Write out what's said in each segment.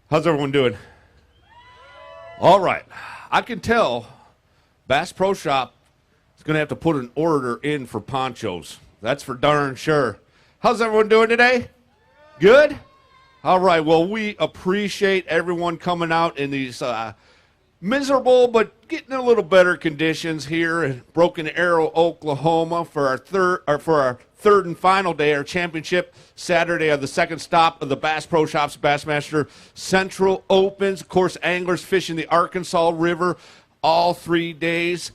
How's everyone doing? All right. I can tell Bass Pro Shop is going to have to put an order in for ponchos. That's for darn sure. How's everyone doing today? Good? All right. Well, we appreciate everyone coming out in these miserable but getting a little better conditions here in Broken Arrow, Oklahoma for our third and final day, our championship Saturday of the second stop of the Bass Pro Shops Bassmaster Central Opens. Of course, anglers fishing the Arkansas River all 3 days.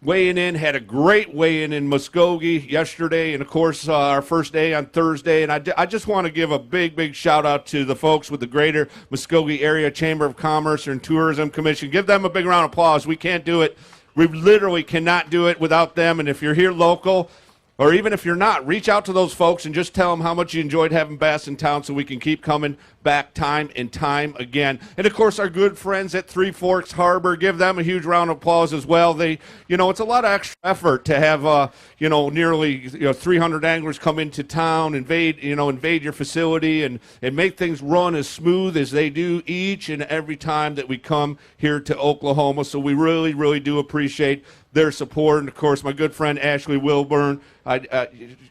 Weighing in, had a great weigh-in in Muskogee yesterday, and of course our first day on Thursday. And I just want to give a big shout out to the folks with the Greater Muskogee Area Chamber of Commerce and Tourism Commission. Give them a big round of applause. We can't do it. We literally cannot do it without them. And if you're here local, or even if you're not, reach out to those folks and just tell them how much you enjoyed having bass in town so we can keep coming back time and time again. And, of course, our good friends at Three Forks Harbor, give them a huge round of applause as well. They, it's a lot of extra effort to have, nearly 300 anglers come into town, invade your facility and make things run as smooth as they do each and every time that we come here to Oklahoma. So we really do appreciate their support. And, of course, my good friend Ashley Wilburn,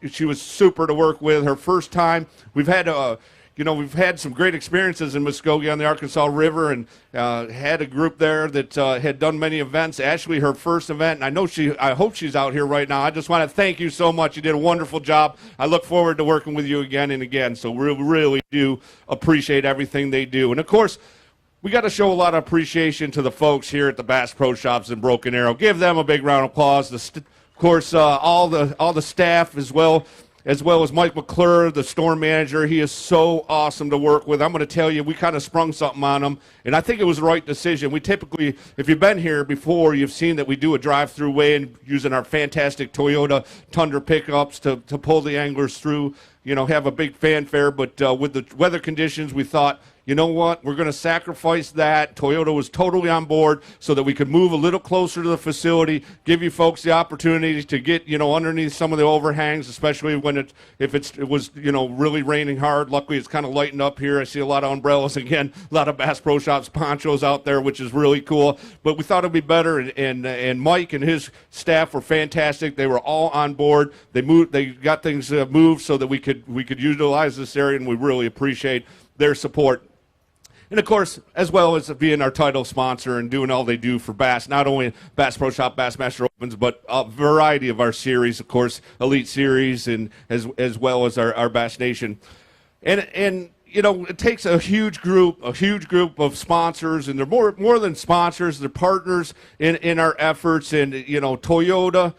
she was super to work with. Her first time, we've had some great experiences in Muskogee on the Arkansas River, and had a group there that had done many events. Ashley, her first event, and I hope she's out here right now. I just want to thank you so much. You did a wonderful job. I look forward to working with you again and again. So we really do appreciate everything they do. And, of course, we got to show a lot of appreciation to the folks here at the Bass Pro Shops in Broken Arrow. Give them a big round of applause. Of course, all the staff as well as Mike McClure, the store manager. He is so awesome to work with. I'm going to tell you, we kind of sprung something on him, and I think it was the right decision. We typically, if you've been here before, you've seen that we do a drive-through weigh-in using our fantastic Toyota Tundra pickups to pull the anglers through, have a big fanfare. But with the weather conditions, we thought, you know what, we're going to sacrifice that. Toyota was totally on board so that we could move a little closer to the facility, give you folks the opportunity to get, underneath some of the overhangs, especially when it was really raining hard. Luckily, it's kind of lightened up here. I see a lot of umbrellas again, a lot of Bass Pro Shops ponchos out there, which is really cool. But we thought it'd be better, and Mike and his staff were fantastic. They were all on board. They got things moved so that we could utilize this area, and we really appreciate their support. And, of course, as well as being our title sponsor and doing all they do for Bass, not only Bass Pro Shop, Bassmaster Opens, but a variety of our series, of course, Elite Series, and as well as our Bass Nation. And it takes a huge group of sponsors, and they're more than sponsors. They're partners in our efforts. And, Toyota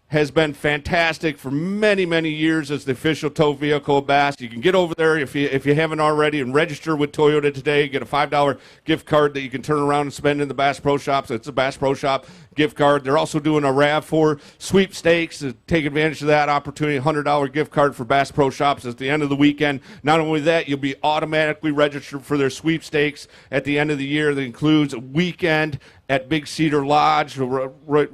has been fantastic for many years as the official tow vehicle of Bass. You can get over there if you haven't already and register with Toyota today. Get a $5 gift card that you can turn around and spend in the Bass Pro Shops. It's a Bass Pro Shop gift card. They're also doing a RAV4 sweepstakes to take advantage of that opportunity, $100 gift card for Bass Pro Shops at the end of the weekend. Not only that, you'll be automatically registered for their sweepstakes at the end of the year. That includes a weekend at Big Cedar Lodge, right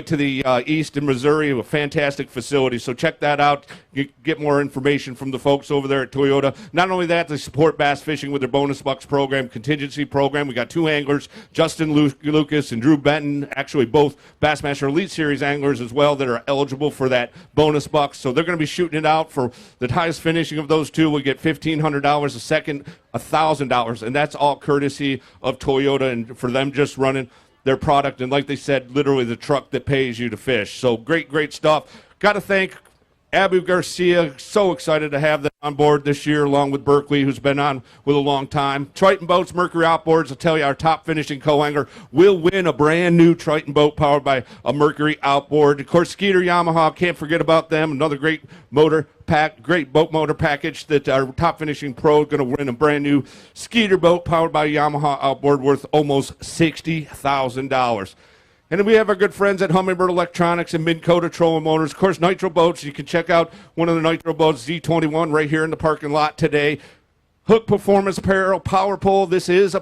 to the east in Missouri, a fantastic facility. So check that out. You get more information from the folks over there at Toyota. Not only that, they support bass fishing with their Bonus Bucks program, contingency program. We got two anglers, Justin Lucas and Drew Benton, actually both Bassmaster Elite Series anglers as well, that are eligible for that Bonus Bucks. So they're going to be shooting it out for the highest finishing of those two. We get $1,500 a second, $1,000, and that's all courtesy of Toyota and for them just running their product. And like they said, literally the truck that pays you to fish. So great stuff. Got to thank Abu Garcia, so excited to have them on board this year, along with Berkeley, who's been on with a long time. Triton Boats, Mercury Outboards, I'll tell you, our top finishing co-angler will win a brand new Triton boat powered by a Mercury Outboard. Of course, Skeeter Yamaha, can't forget about them. Another great great boat motor package that our top finishing pro is going to win a brand new Skeeter boat powered by a Yamaha Outboard worth almost $60,000. And then we have our good friends at Humminbird Electronics and Minn Kota Trolling Motors. Of course, Nitro Boats. You can check out one of the Nitro Boats, Z21, right here in the parking lot today. Hook Performance Apparel, Power Pole. This is a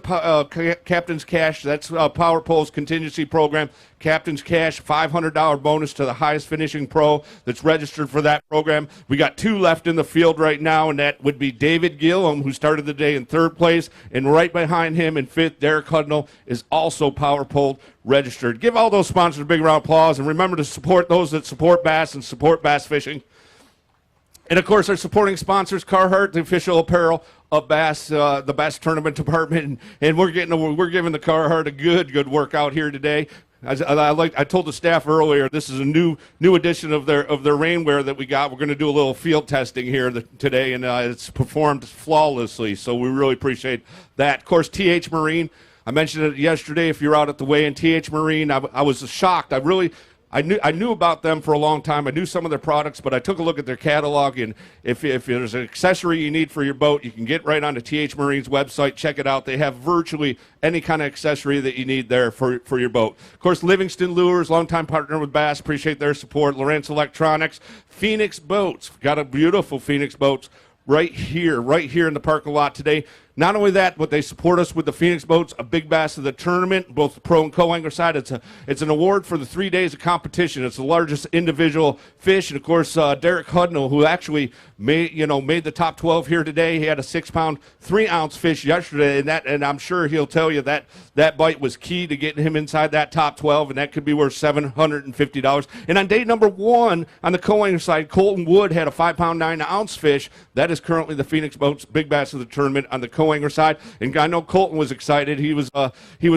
Captain's Cash. That's Power Pole's contingency program. Captain's Cash, $500 bonus to the highest finishing pro that's registered for that program. We got 2 left in the field right now, and that would be David Gillum, who started the day in 3rd place, and right behind him in 5th, Derek Hudnall is also Power Pole registered. Give all those sponsors a big round of applause, and remember to support those that support bass and support bass fishing. And, of course, our supporting sponsors, Carhartt, the official apparel of Bass, the Bass Tournament Department. And we're giving the Carhartt a good workout here today. I told the staff earlier, this is a new edition of their rainwear that we got. We're going to do a little field testing here today, and it's performed flawlessly. So we really appreciate that. Of course, TH Marine. I mentioned it yesterday. If you're out at the weigh-in, TH Marine, I was shocked. I knew about them for a long time. I knew some of their products, but I took a look at their catalog, and if there's an accessory you need for your boat, you can get right onto TH Marine's website. Check it out. They have virtually any kind of accessory that you need there for your boat. Of course, Livingston Lures, longtime partner with Bass. Appreciate their support. Lowrance Electronics, Phoenix Boats. Got a beautiful Phoenix Boats right here in the parking lot today. Not only that, but they support us with the Phoenix Boats, a big bass of the tournament, both the pro and co-angler side. It's an award for the 3 days of competition. It's the largest individual fish, and of course, Derek Hudnall, who actually made the top 12 here today. He had a 6-pound, 3-ounce fish yesterday, and I'm sure he'll tell you that bite was key to getting him inside that top 12, and that could be worth $750. And on day number 1 on the co-angler side, Colton Wood had a 5-pound, 9-ounce fish. That is currently the Phoenix Boats big bass of the tournament on the co-angler side, and I know Colton was excited. He was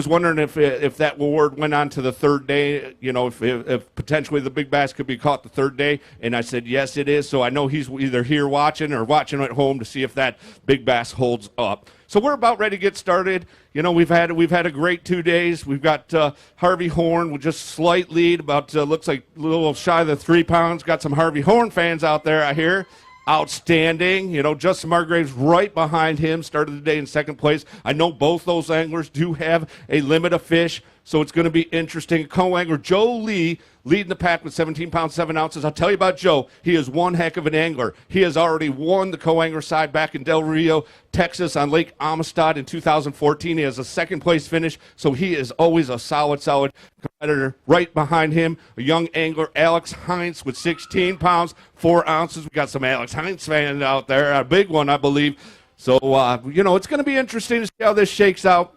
wondering if that award went on to the 3rd day. If potentially the big bass could be caught the 3rd day, and I said yes, it is. So I know he's either here watching or watching at home to see if that big bass holds up. So we're about ready to get started. We've had a great 2 days. We've got Harvey Horn with just slight lead, about looks like a little shy of the 3 pounds. Got some Harvey Horn fans out there, I hear. Outstanding. Justin Margraves right behind him, started the day in 2nd place. I know both those anglers do have a limit of fish, so it's going to be interesting. Co-angler Joe Lee leading the pack with 17 pounds, 7 ounces. I'll tell you about Joe. He is one heck of an angler. He has already won the co-angler side back in Del Rio, Texas on Lake Amistad in 2014. He has a 2nd place finish, so he is always a solid competitor. Right behind him, a young angler, Alex Heinz, with 16 pounds, 4 ounces. We got some Alex Heinz fans out there, a big one, I believe. So, it's going to be interesting to see how this shakes out.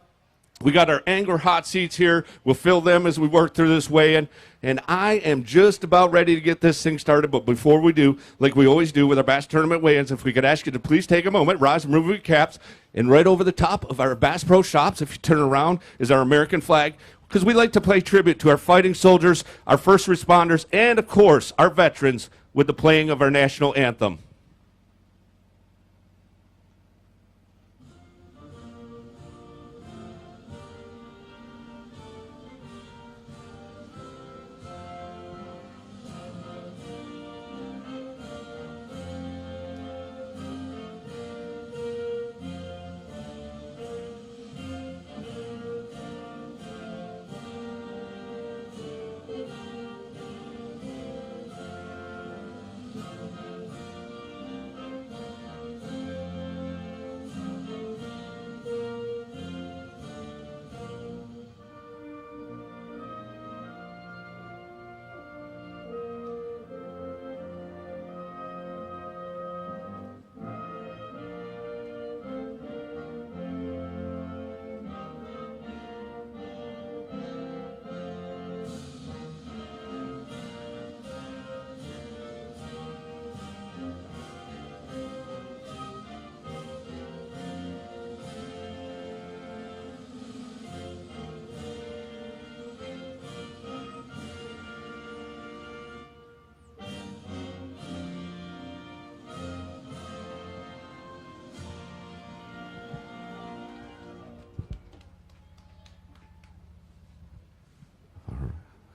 We got our angler hot seats here. We'll fill them as we work through this weigh-in. And I am just about ready to get this thing started. But before we do, like we always do with our Bass Tournament weigh-ins, if we could ask you to please take a moment, rise and remove your caps. And right over the top of our Bass Pro Shops, if you turn around, is our American flag. Because we like to pay tribute to our fighting soldiers, our first responders, and, of course, our veterans with the playing of our national anthem.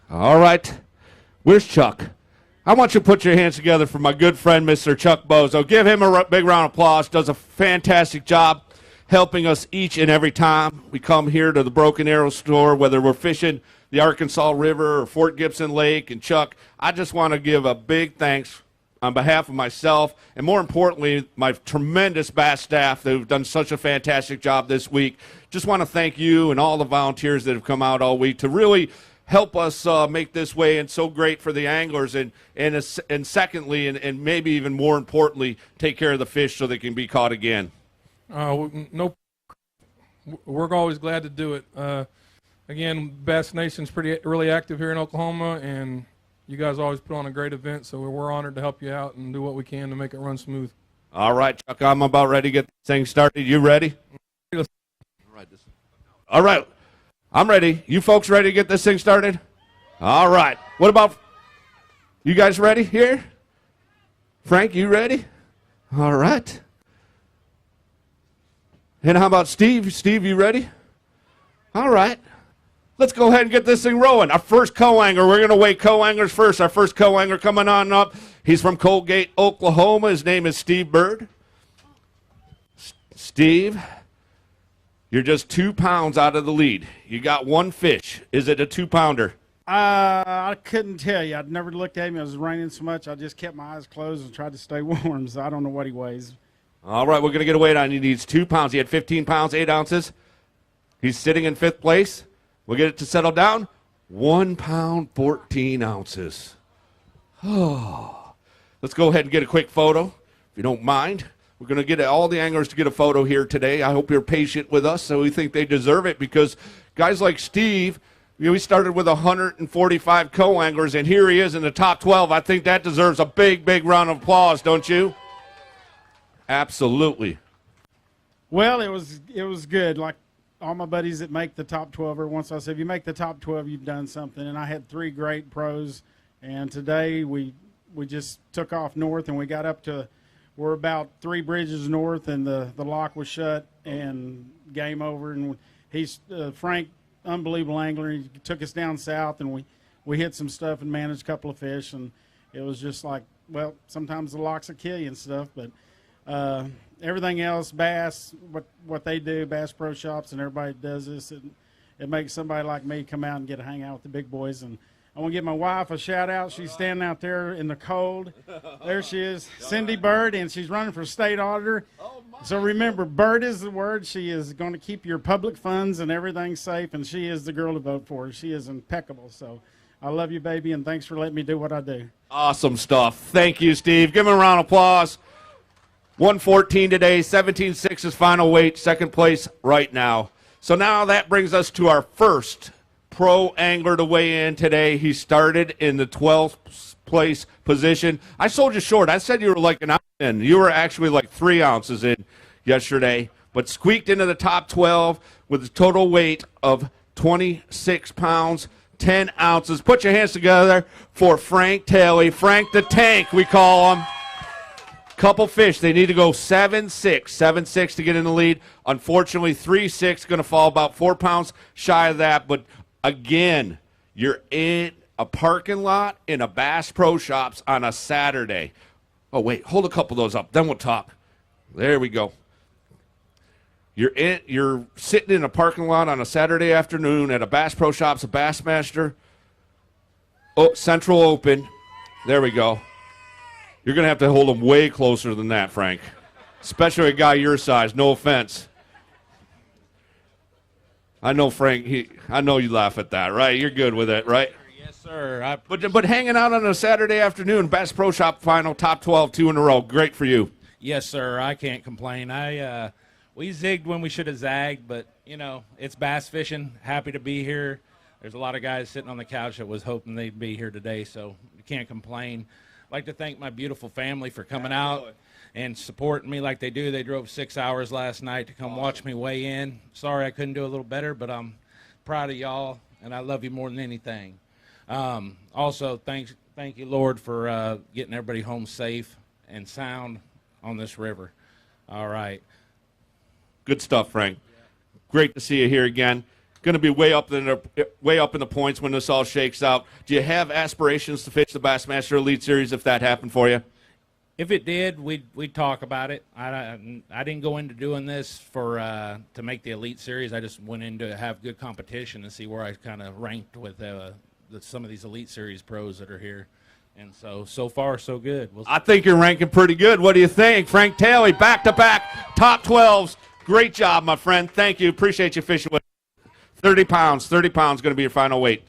All right. Where's Chuck? I want you to put your hands together for my good friend, Mr. Chuck Bozo. Give him a big round of applause. Does a fantastic job helping us each and every time we come here to the Broken Arrow store, whether we're fishing the Arkansas River or Fort Gibson Lake. And Chuck, I just want to give a big thanks on behalf of myself and, more importantly, my tremendous Bass staff that have done such a fantastic job this week, just want to thank you and all the volunteers that have come out all week to really help us make this weigh-in so great for the anglers, and secondly, and maybe even more importantly, take care of the fish so they can be caught again. No, we're always glad to do it. Again, Bass Nation's really active here in Oklahoma, and you guys always put on a great event, so we're honored to help you out and do what we can to make it run smooth. All right, Chuck, I'm about ready to get this thing started. You ready? All right, I'm ready. You folks ready to get this thing started? All right. What about you guys ready here? Frank, you ready? All right. And how about Steve? Steve, you ready? All right. Let's go ahead and get this thing rolling. Our first co-angler, we're going to weigh co-anglers first. Our first co-angler coming on up. He's from Colgate, Oklahoma. His name is Steve Bird. Steve, you're just 2 pounds out of the lead. You got one fish. Is it a 2-pounder? I couldn't tell you. I'd never looked at him. It was raining so much. I just kept my eyes closed and tried to stay warm, so I don't know what he weighs. All right, we're going to get a weight on. He needs 2 pounds. He had 15 pounds, 8 ounces. He's sitting in 5th place. We'll get it to settle down. 1 pound, 14 ounces. Oh. Let's go ahead and get a quick photo, if you don't mind. We're going to get all the anglers to get a photo here today. I hope you're patient with us, so we think they deserve it, because guys like Steve, we started with 145 co-anglers, and here he is in the top 12. I think that deserves a big, big round of applause, don't you? Absolutely. Well, it was good. Like all my buddies that make the top 12, every once in a while say, if you make the top 12, you've done something. And I had 3 great pros, and today we just took off north, and we got up to, we're about 3 bridges north, and the lock was shut, and game over. And he's Frank, unbelievable angler. He took us down south, and we hit some stuff and managed a couple of fish, and it was just like, well, sometimes the locks will kill you and stuff, but everything else, Bass, what they do, Bass Pro Shops, and everybody does this, it makes somebody like me come out and get to hang out with the big boys. And I want to give my wife a shout out. She's standing out there in the cold. There she is, Cindy Bird, and she's running for state auditor. So remember, Bird is the word. She is going to keep your public funds and everything safe, and she is the girl to vote for. She is impeccable. So I love you, baby, and thanks for letting me do what I do. Awesome stuff. Thank you, Steve. Give him a round of applause. 114 today, 17.6 is final weight, 2nd place right now. So now that brings us to our first pro angler to weigh in today. He started in the 12th place position. I sold you short. I said you were like an ounce in. You were actually like 3 ounces in yesterday, but squeaked into the top 12 with a total weight of 26 pounds, 10 ounces. Put your hands together for Frank Taylor. Frank the Tank, we call him. Couple fish. They need to go 7-6. 7-6 to get in the lead. Unfortunately, 3-6 going to fall about 4 pounds shy of that. But again, you're in a parking lot in a Bass Pro Shops on a Saturday. Oh, wait. Hold a couple of those up. Then we'll talk. There we go. You're sitting in a parking lot on a Saturday afternoon at a Bass Pro Shops, a Bassmaster Central Open. There we go. You're going to have to hold them way closer than that, Frank, especially a guy your size. No offense. I know, Frank, I know you laugh at that, right? You're good with it, right? Yes, sir. But hanging out on a Saturday afternoon, Bass Pro Shop final, top 12, 2 in a row. Great for you. Yes, sir. I can't complain. We zigged when we should have zagged, but, it's bass fishing. Happy to be here. There's a lot of guys sitting on the couch that was hoping they'd be here today, so you can't complain. I'd like to thank my beautiful family for coming out and supporting me like they do. They drove 6 hours last night to come watch me weigh in. Sorry I couldn't do a little better, but I'm proud of y'all, and I love you more than anything. Also, thank you, Lord, for getting everybody home safe and sound on this river. All right. Good stuff, Frank. Great to see you here again. Going to be way up in the points when this all shakes out. Do you have aspirations to fish the Bassmaster Elite Series if that happened for you? If it did, we'd talk about it. I didn't go into doing this to make the Elite Series. I just went in to have good competition and see where I kind of ranked with some of these Elite Series pros that are here. And so far, so good. I think you're ranking pretty good. What do you think? Frank Taylor, back-to-back top 12s. Great job, my friend. Thank you. Appreciate you fishing with 30 pounds. 30 pounds going to be your final weight.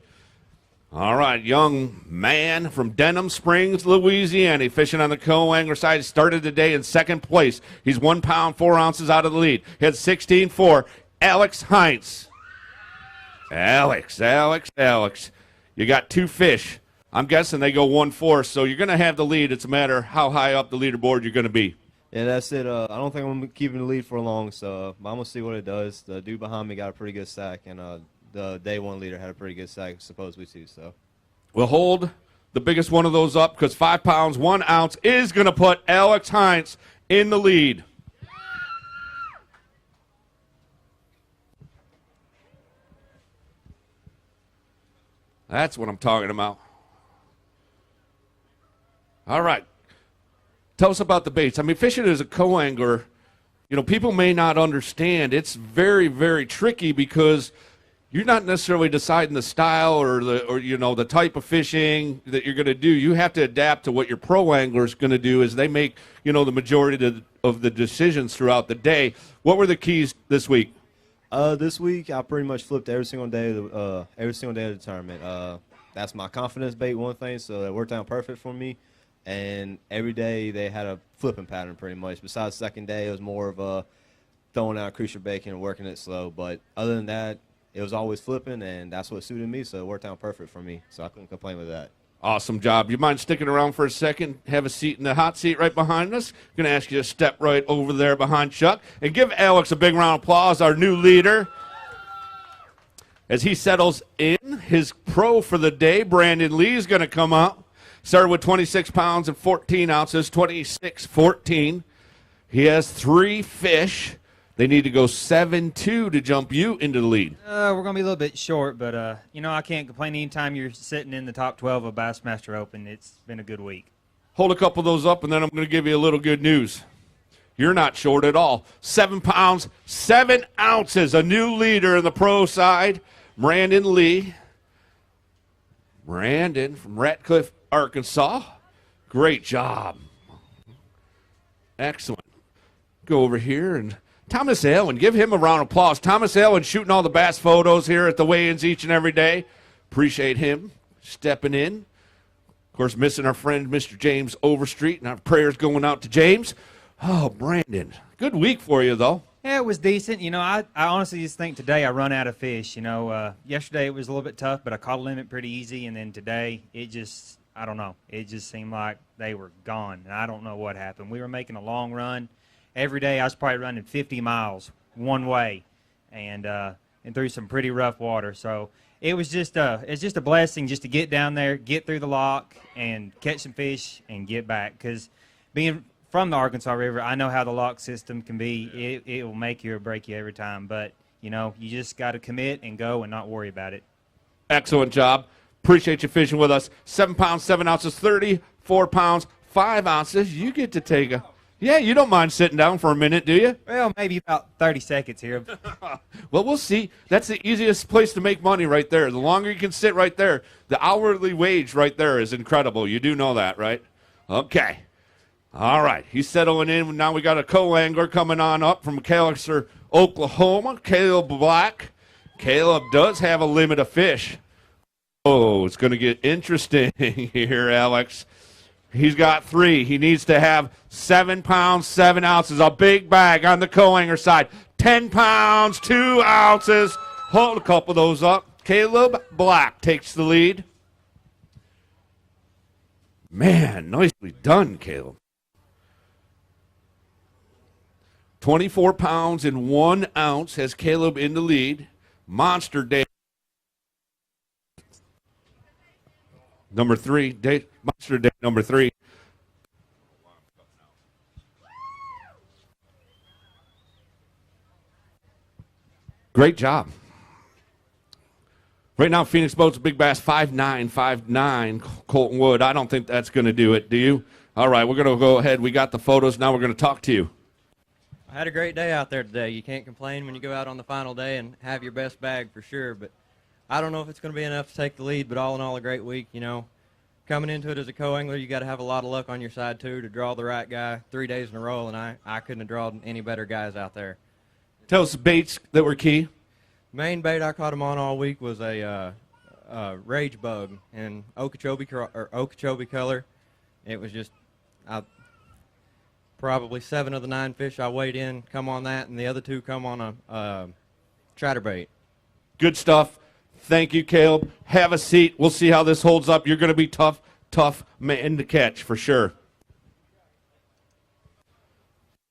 All right, young man from Denham Springs, Louisiana, fishing on the co-angler side. Started the day in second place. He's 1 pound, 4 ounces out of the lead. He had 16-4. Alex Heinz. Alex. You got 2 fish. I'm guessing they go 1-4, so you're going to have the lead. It's a matter how high up the leaderboard you're going to be. Yeah, that's it. I don't think I'm going to be keeping the lead for long, so I'm going to see what it does. The dude behind me got a pretty good sack, and the day one leader had a pretty good sack, supposedly, too. So We'll hold the biggest one of those up because 5 pounds, 1 ounce is going to put Alex Heinz in the lead. That's what I'm talking about. All right. Tell us about the baits. I mean, fishing as a co-angler, people may not understand. It's very, very tricky because you're not necessarily deciding the style or the type of fishing that you're going to do. You have to adapt to what your pro angler is going to do as they make, the majority of the decisions throughout the day. What were the keys this week? This week I pretty much flipped every single day of the tournament. That's my confidence bait, one thing, so it worked out perfect for me. And every day they had a flipping pattern pretty much. Besides the second day, it was more of a throwing out crucial bacon and working it slow. But other than that, it was always flipping, and that's what suited me, so it worked out perfect for me. So I couldn't complain with that. Awesome job. You mind sticking around for a second? Have a seat in the hot seat right behind us. Going to ask you to step right over there behind Chuck and give Alex a big round of applause, our new leader. As he settles in, his pro for the day, Brandon Lee, is going to come out. Started with 26 pounds and 14 ounces, 26-14. He has 3 fish. They need to go 7-2 to jump you into the lead. We're going to be a little bit short, but, I can't complain anytime you're sitting in the top 12 of Bassmaster Open. It's been a good week. Hold a couple of those up, and then I'm going to give you a little good news. You're not short at all. 7 pounds, 7 ounces, a new leader in the pro side, Brandon Lee. Brandon from Ratcliffe, Arkansas. Great job. Excellent. Go over here and Thomas Allen, give him a round of applause. Thomas Allen shooting all the bass photos here at the weigh-ins each and every day. Appreciate him stepping in. Of course, missing our friend Mr. James Overstreet, and our prayers going out to James. Oh, Brandon, good week for you, though. Yeah, it was decent. I honestly just think today I run out of fish. Yesterday it was a little bit tough, but I caught a limit pretty easy, and then today I don't know. It just seemed like they were gone, and I don't know what happened. We were making a long run. Every day I was probably running 50 miles one way and through some pretty rough water. So it's just a blessing just to get down there, get through the lock, and catch some fish and get back. Because being from the Arkansas River, I know how the lock system can be. It will make you or break you every time. But, you just got to commit and go and not worry about it. Excellent job. Appreciate you fishing with us. 7 pounds, 7 ounces, 34 pounds, 5 ounces. You get to take a... Yeah, you don't mind sitting down for a minute, do you? Well, maybe about 30 seconds here. Well, we'll see. That's the easiest place to make money right there. The longer you can sit right there, the hourly wage right there is incredible. You do know that, right? Okay. All right. He's settling in. Now we got a co-angler coming on up from McAllister, Oklahoma, Caleb Black. Caleb does have a limit of fish. Oh, it's going to get interesting here, Alex. He's got 3. He needs to have 7 pounds, 7 ounces, a big bag on the co-angler side. 10 pounds, 2 ounces. Hold a couple of those up. Caleb Black takes the lead. Man, nicely done, Caleb. 24 pounds and 1 ounce has Caleb in the lead. Monster day. Number 3, Monster Day number 3. Great job. Right now, Phoenix Boats, Big Bass, 5'9", 5'9", Colton Wood. I don't think that's going to do it, do you? All right, we're going to go ahead. We got the photos. Now we're going to talk to you. I had a great day out there today. You can't complain when you go out on the final day and have your best bag for sure, but I don't know if it's going to be enough to take the lead, but all in all, a great week. coming into it as a co-angler, you got to have a lot of luck on your side too to draw the right guy 3 days in a row, and I couldn't have drawn any better guys out there. Tell us the baits that were key. Main bait I caught him on all week was a rage bug in Okeechobee color. It was just probably 7 of the 9 fish I weighed in come on that, and the other 2 come on a chatterbait. Good stuff. Thank you, Caleb. Have a seat. We'll see how this holds up. You're going to be tough man to catch for sure.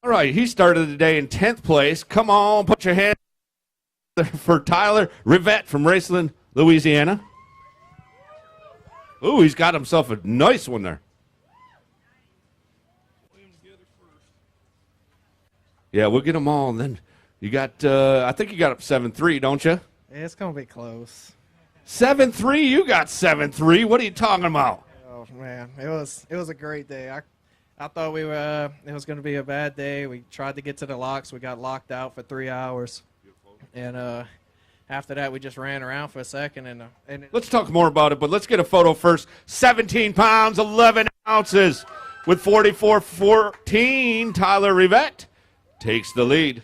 All right, he started the day in 10th place. Come on, put your hand for Tyler Rivette from Raceland, Louisiana. Ooh, he's got himself a nice one there. Yeah, we'll get them all, and then you got, I think you got up 7-3, don't you? It's gonna be close. 7-3? You got 7-3. What are you talking about? Oh man, it was a great day. I thought it was gonna be a bad day. We tried to get to the locks. We got locked out for 3 hours, and after that we just ran around for a second. And Let's talk more about it, but let's get a photo first. 17 pounds, 11 ounces with 44-14. Tyler Rivette takes the lead.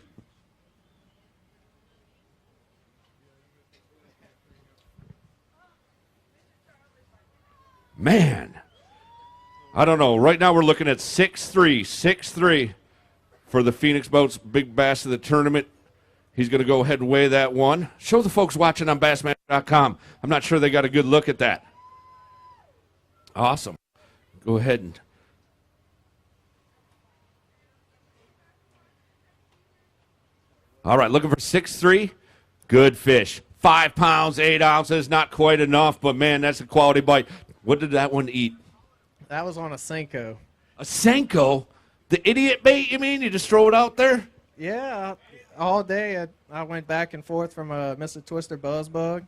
Man, I don't know. Right now we're looking at 6-3 for the Phoenix Boats Big Bass of the tournament. He's going to go ahead and weigh that one. Show the folks watching on Bassmaster.com. I'm not sure they got a good look at that. Awesome. Go ahead and. All right, looking for 6-3. Good fish. 5 pounds, 8 ounces. Not quite enough, but man, that's a quality bite. What did that one eat? that was on a Senko. A Senko? The idiot bait, you mean? You just throw it out there? Yeah, all day I went back and forth from Mr. Twister Buzzbug,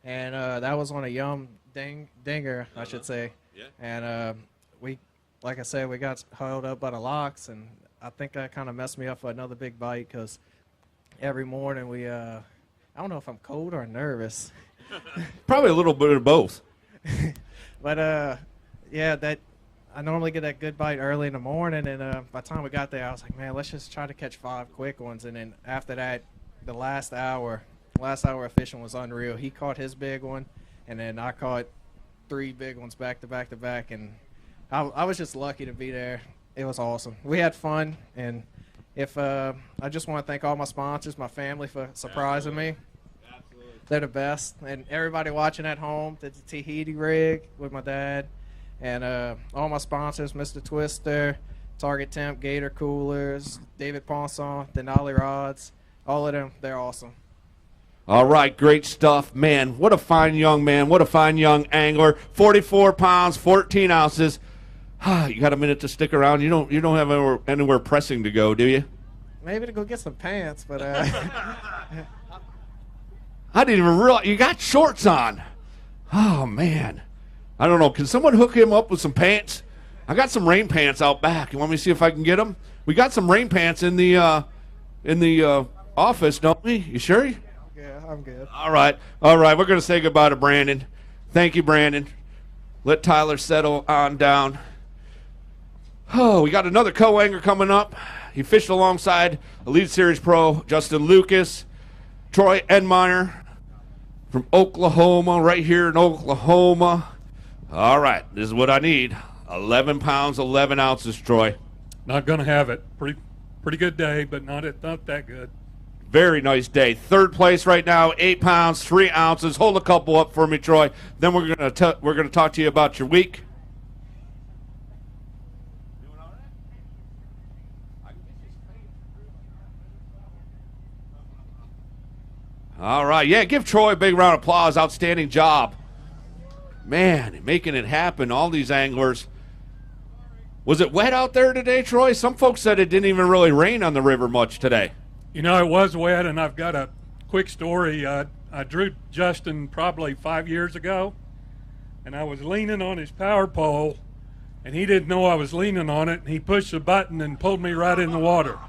and that was on a Yum Dinger, I should say. Yeah. And we, like I said, we got held up by the locks, and I think that kind of messed me up for another big bite because every morning we, I don't know if I'm cold or nervous. Probably a little bit of both. But yeah, that I normally get that good bite early in the morning, and by the time we got there, I was like, man, let's just try to catch 5 quick ones. And then after that, the last hour of fishing was unreal. He caught his big one, and then I caught 3 big ones back to back to back, and I was just lucky to be there. It was awesome. We had fun, and if I just want to thank all my sponsors, my family for surprising me. They're the best. And everybody watching at home, the Tahiti rig with my dad. And all my sponsors, Mr. Twister, Target Temp, Gator Coolers, David Ponson, Denali Rods, all of them, they're awesome. All right, great stuff. Man, what a fine young man. What a fine young angler. 44 pounds, 14 ounces. You got a minute to stick around. You don't have anywhere pressing to go, do you? Maybe to go get some pants, but I didn't even realize you got shorts on. Oh, man. I don't know. Can someone hook him up with some pants? I got some rain pants out back. You want me to see if I can get them? We got some rain pants in the office, don't we? You sure? yeah, I'm good. All right. We're going to say goodbye to Brandon. Thank you, Brandon. Let Tyler settle on down. Oh, we got another co-angler coming up. He fished alongside Elite Series Pro Justin Lucas, Troy Edmeyer from Oklahoma, right here in Oklahoma. All right, this is what I need. 11 pounds, 11 ounces, Troy. Not going to have it. Pretty good day, but not that good. Very nice day. Third place right now, 8 pounds, 3 ounces. Hold a couple up for me, Troy. Then we're gonna talk to you about your week. All right, yeah, give Troy a big round of applause. Outstanding job. Man, making it happen, all these anglers. Was it wet out there today, Troy? Some folks said it didn't even really rain on the river much today. You know, it was wet, and I've got a quick story. I drew Justin probably 5 years ago, and I was leaning on his power pole, and he didn't know I was leaning on it, and he pushed the button and pulled me right in the water.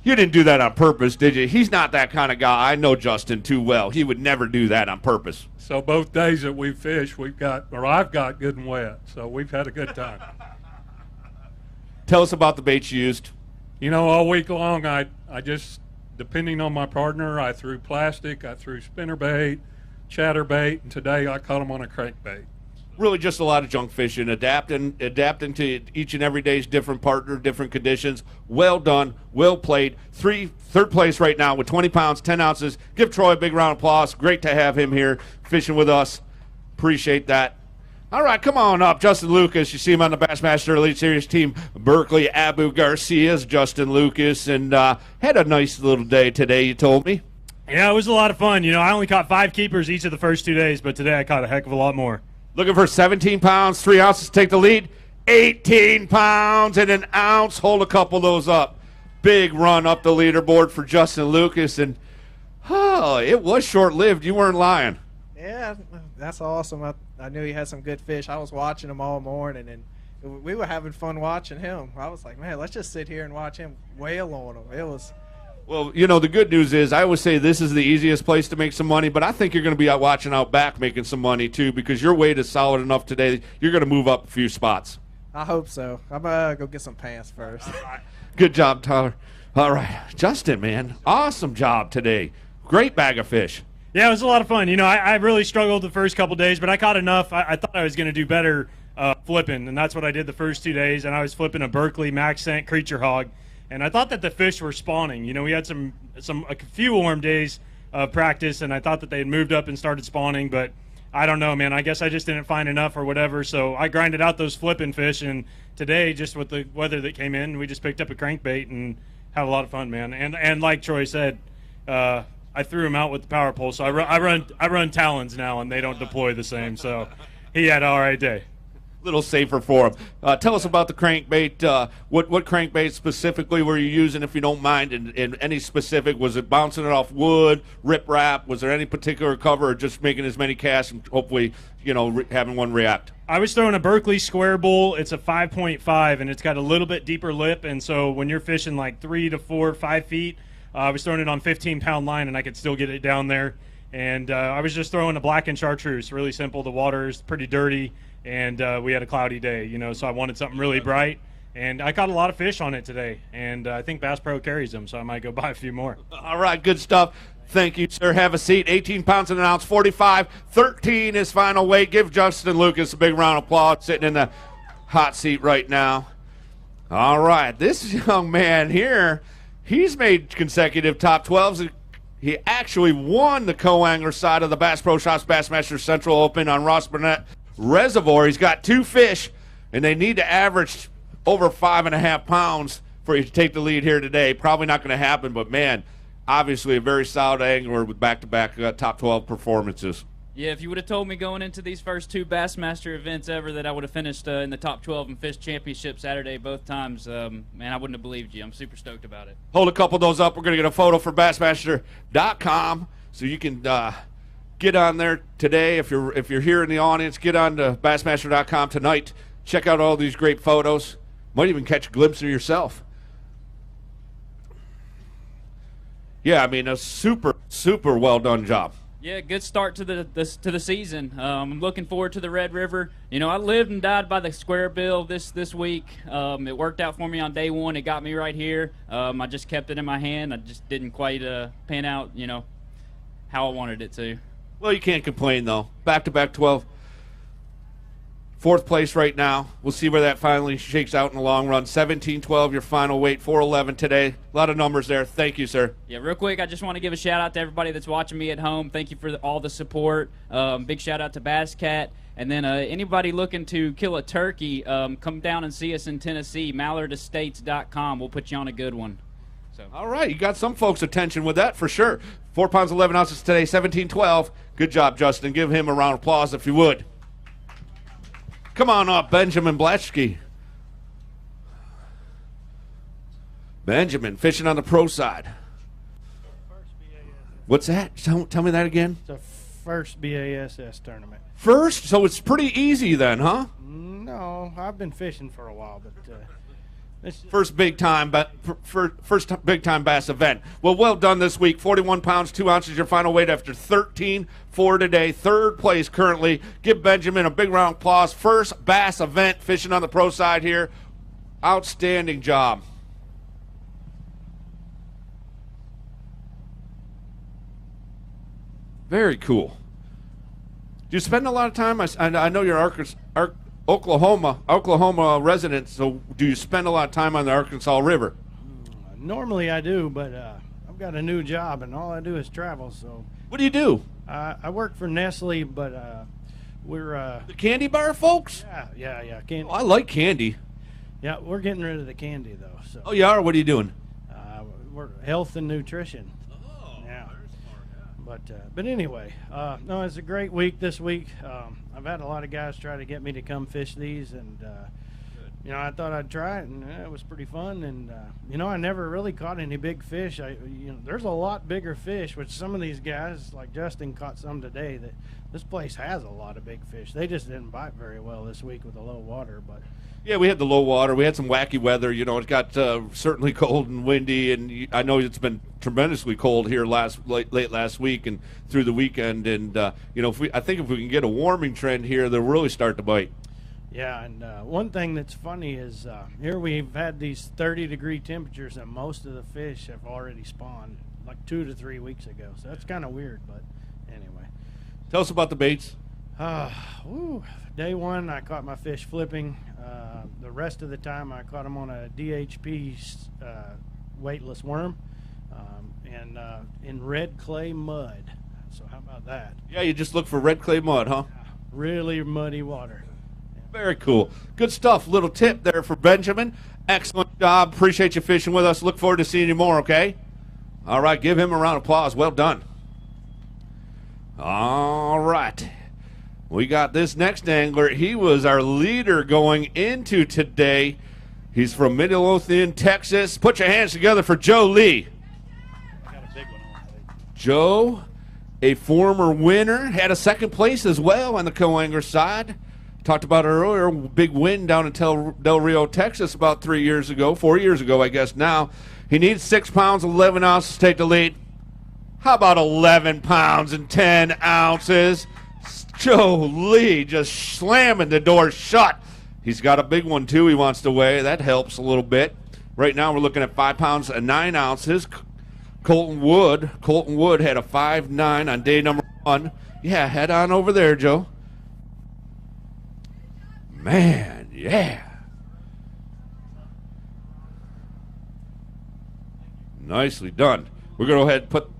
You didn't do that on purpose, did you? He's not that kind of guy. I know Justin too well. He would never do that on purpose. So both days that we fished, I've got good and wet. So we've had a good time. Tell us about the baits you used. You know, all week long, I just, depending on my partner, I threw plastic, I threw spinnerbait, chatterbait, and today I caught them on a crankbait. Really just a lot of junk fishing, adapting to each and every day's different partner, different conditions. Well done, well played. Third place right now with 20 pounds, 10 ounces. Give Troy a big round of applause. Great to have him here fishing with us. Appreciate that. All right, come on up. Justin Lucas, you see him on the Bassmaster Elite Series team. Berkeley Abu Garcia's Justin Lucas, and had a nice little day today, you told me. Yeah, it was a lot of fun. You know, I only caught 5 keepers each of the first 2 days, but today I caught a heck of a lot more. Looking for 17 pounds, 3 ounces to take the lead. 18 pounds and an ounce. Hold a couple of those up. Big run up the leaderboard for Justin Lucas. And, it was short-lived. You weren't lying. Yeah, that's awesome. I knew he had some good fish. I was watching him all morning, and we were having fun watching him. I was like, man, let's just sit here and watch him wail on him. It was... Well, you know, the good news is I always say this is the easiest place to make some money, but I think you're going to be out watching out back making some money too, because your weight is solid enough today. You're going to move up a few spots. I hope so. I'm going to go get some pants first. Good job, Tyler. All right. Justin, man, awesome job today. Great bag of fish. Yeah, it was a lot of fun. You know, I really struggled the first couple days, but I caught enough. I thought I was going to do better flipping, and that's what I did the first 2 days, and I was flipping a Berkeley Max Scent Creature Hog. And I thought that the fish were spawning. You know, we had a few warm days of practice, and I thought that they had moved up and started spawning. But I don't know, man. I guess I just didn't find enough or whatever. So I grinded out those flipping fish. And today, just with the weather that came in, we just picked up a crankbait and had a lot of fun, man. And like Troy said, I threw him out with the power pole. So I run talons now, and they don't deploy the same. So he had an all right day. Little safer for him. Tell us about the crankbait. What crankbait specifically were you using, if you don't mind? And any specific, was it bouncing it off wood, rip wrap? Was there any particular cover, or just making as many casts and hopefully, you know, having one react? I was throwing a Berkeley Square Bull. It's a 5.5, and it's got a little bit deeper lip. And so when you're fishing like 3 to 4, 5 feet, I was throwing it on 15-pound line, and I could still get it down there. And I was just throwing a black and chartreuse. Really simple. The water is pretty dirty. And we had a cloudy day, you know, so I wanted something really bright. And I caught a lot of fish on it today. And I think Bass Pro carries them, so I might go buy a few more. All right, good stuff. Thank you, sir. Have a seat. 18 pounds and an ounce, 45. 13 is final weight. Give Justin Lucas a big round of applause, sitting in the hot seat right now. All right, this young man here, he's made consecutive top 12s. He actually won the co-angler side of the Bass Pro Shops Bassmaster Central Open on Ross Burnett Reservoir. He's got 2 fish, and they need to average over 5.5 pounds for you to take the lead here today. Probably not going to happen, but man, obviously a very solid angler with back-to-back top 12 performances. Yeah, if you would have told me going into these first 2 Bassmaster events ever that I would have finished in the top 12 and Fish Championship Saturday both times, man, I wouldn't have believed you. I'm super stoked about it. Hold a couple of those up. We're going to get a photo for Bassmaster.com so you can get on there today. If you're here in the audience, get on to Bassmaster.com tonight. Check out all these great photos. Might even catch a glimpse of yourself. Yeah, I mean, a super, super well done job. Yeah, good start to the season. I'm looking forward to the Red River. You know, I lived and died by the square bill this week. It worked out for me on day 1. It got me right here. I just kept it in my hand. I just didn't quite pan out, you know, how I wanted it to. Well, you can't complain, though. Back-to-back 12. 4th place right now. We'll see where that finally shakes out in the long run. 17-12, your final weight. 411 today. A lot of numbers there. Thank you, sir. Yeah, real quick, I just want to give a shout-out to everybody that's watching me at home. Thank you for all the support. Big shout-out to Bass Cat. And then anybody looking to kill a turkey, come down and see us in Tennessee, mallardestates.com. We'll put you on a good one. So. All right, you got some folks' attention with that for sure. 4 pounds, 11 ounces today, 17-12. Good job, Justin. Give him a round of applause if you would. Come on up, Benjamin Blatchke. Benjamin, fishing on the pro side. What's that? Tell me that again. The first BASS tournament. First? So it's pretty easy then, huh? No, I've been fishing for a while, but First big time big time bass event. Well done this week. 41 pounds 2 ounces your final weight after 13 for today. Third place currently. Give Benjamin a big round of applause. First bass event fishing on the pro side here. Outstanding job. Very cool. Do you spend a lot of time? I know you're Oklahoma resident, so do you spend a lot of time on the Arkansas River? Normally I do, but I've got a new job, and all I do is travel. So what do you do? I work for Nestle, but we're the candy bar folks. Yeah. Candy. Oh, I like candy. Yeah, we're getting rid of the candy though. So. Oh, you are? What are you doing? We're health and nutrition. Yeah. But anyway, no, it's a great week this week. I've had a lot of guys try to get me to come fish these, and I thought I'd try it, and it was pretty fun. And I never really caught any big fish. There's a lot bigger fish, which some of these guys, like Justin, caught some today. That this place has a lot of big fish. They just didn't bite very well this week with the low water, but. Yeah, we had the low water. We had some wacky weather. It got certainly cold and windy, and I know it's been tremendously cold here late last week and through the weekend. And I think if we can get a warming trend here, they'll really start to bite. Yeah, and one thing that's funny is here we've had these 30-degree temperatures, and most of the fish have already spawned like 2 to 3 weeks ago. So that's kind of weird, but anyway. Tell us about the baits. Day one, I caught my fish flipping. The rest of the time, I caught them on a DHP weightless worm and in red clay mud. So how about that? Yeah, you just look for red clay mud, huh? Really muddy water. Yeah. Very cool. Good stuff. Little tip there for Benjamin. Excellent job. Appreciate you fishing with us. Look forward to seeing you more, okay? All right, give him a round of applause. Well done. All right. We got this next angler. He was our leader going into today. He's from Midlothian, Texas. Put your hands together for Joe Lee. Joe, a former winner, had a second place as well on the co-angler side. Talked about it earlier, big win down in Del Rio, Texas about 4 years ago, I guess now. He needs 6 pounds, 11 ounces to take the lead. How about 11 pounds and 10 ounces? Joe Lee just slamming the door shut. He's got a big one, too, he wants to weigh. That helps a little bit. Right now we're looking at 5 pounds and 9 ounces. Colton Wood had a 5.9 on day number 1. Yeah, head on over there, Joe. Man, yeah. Nicely done. We're going to go ahead and put...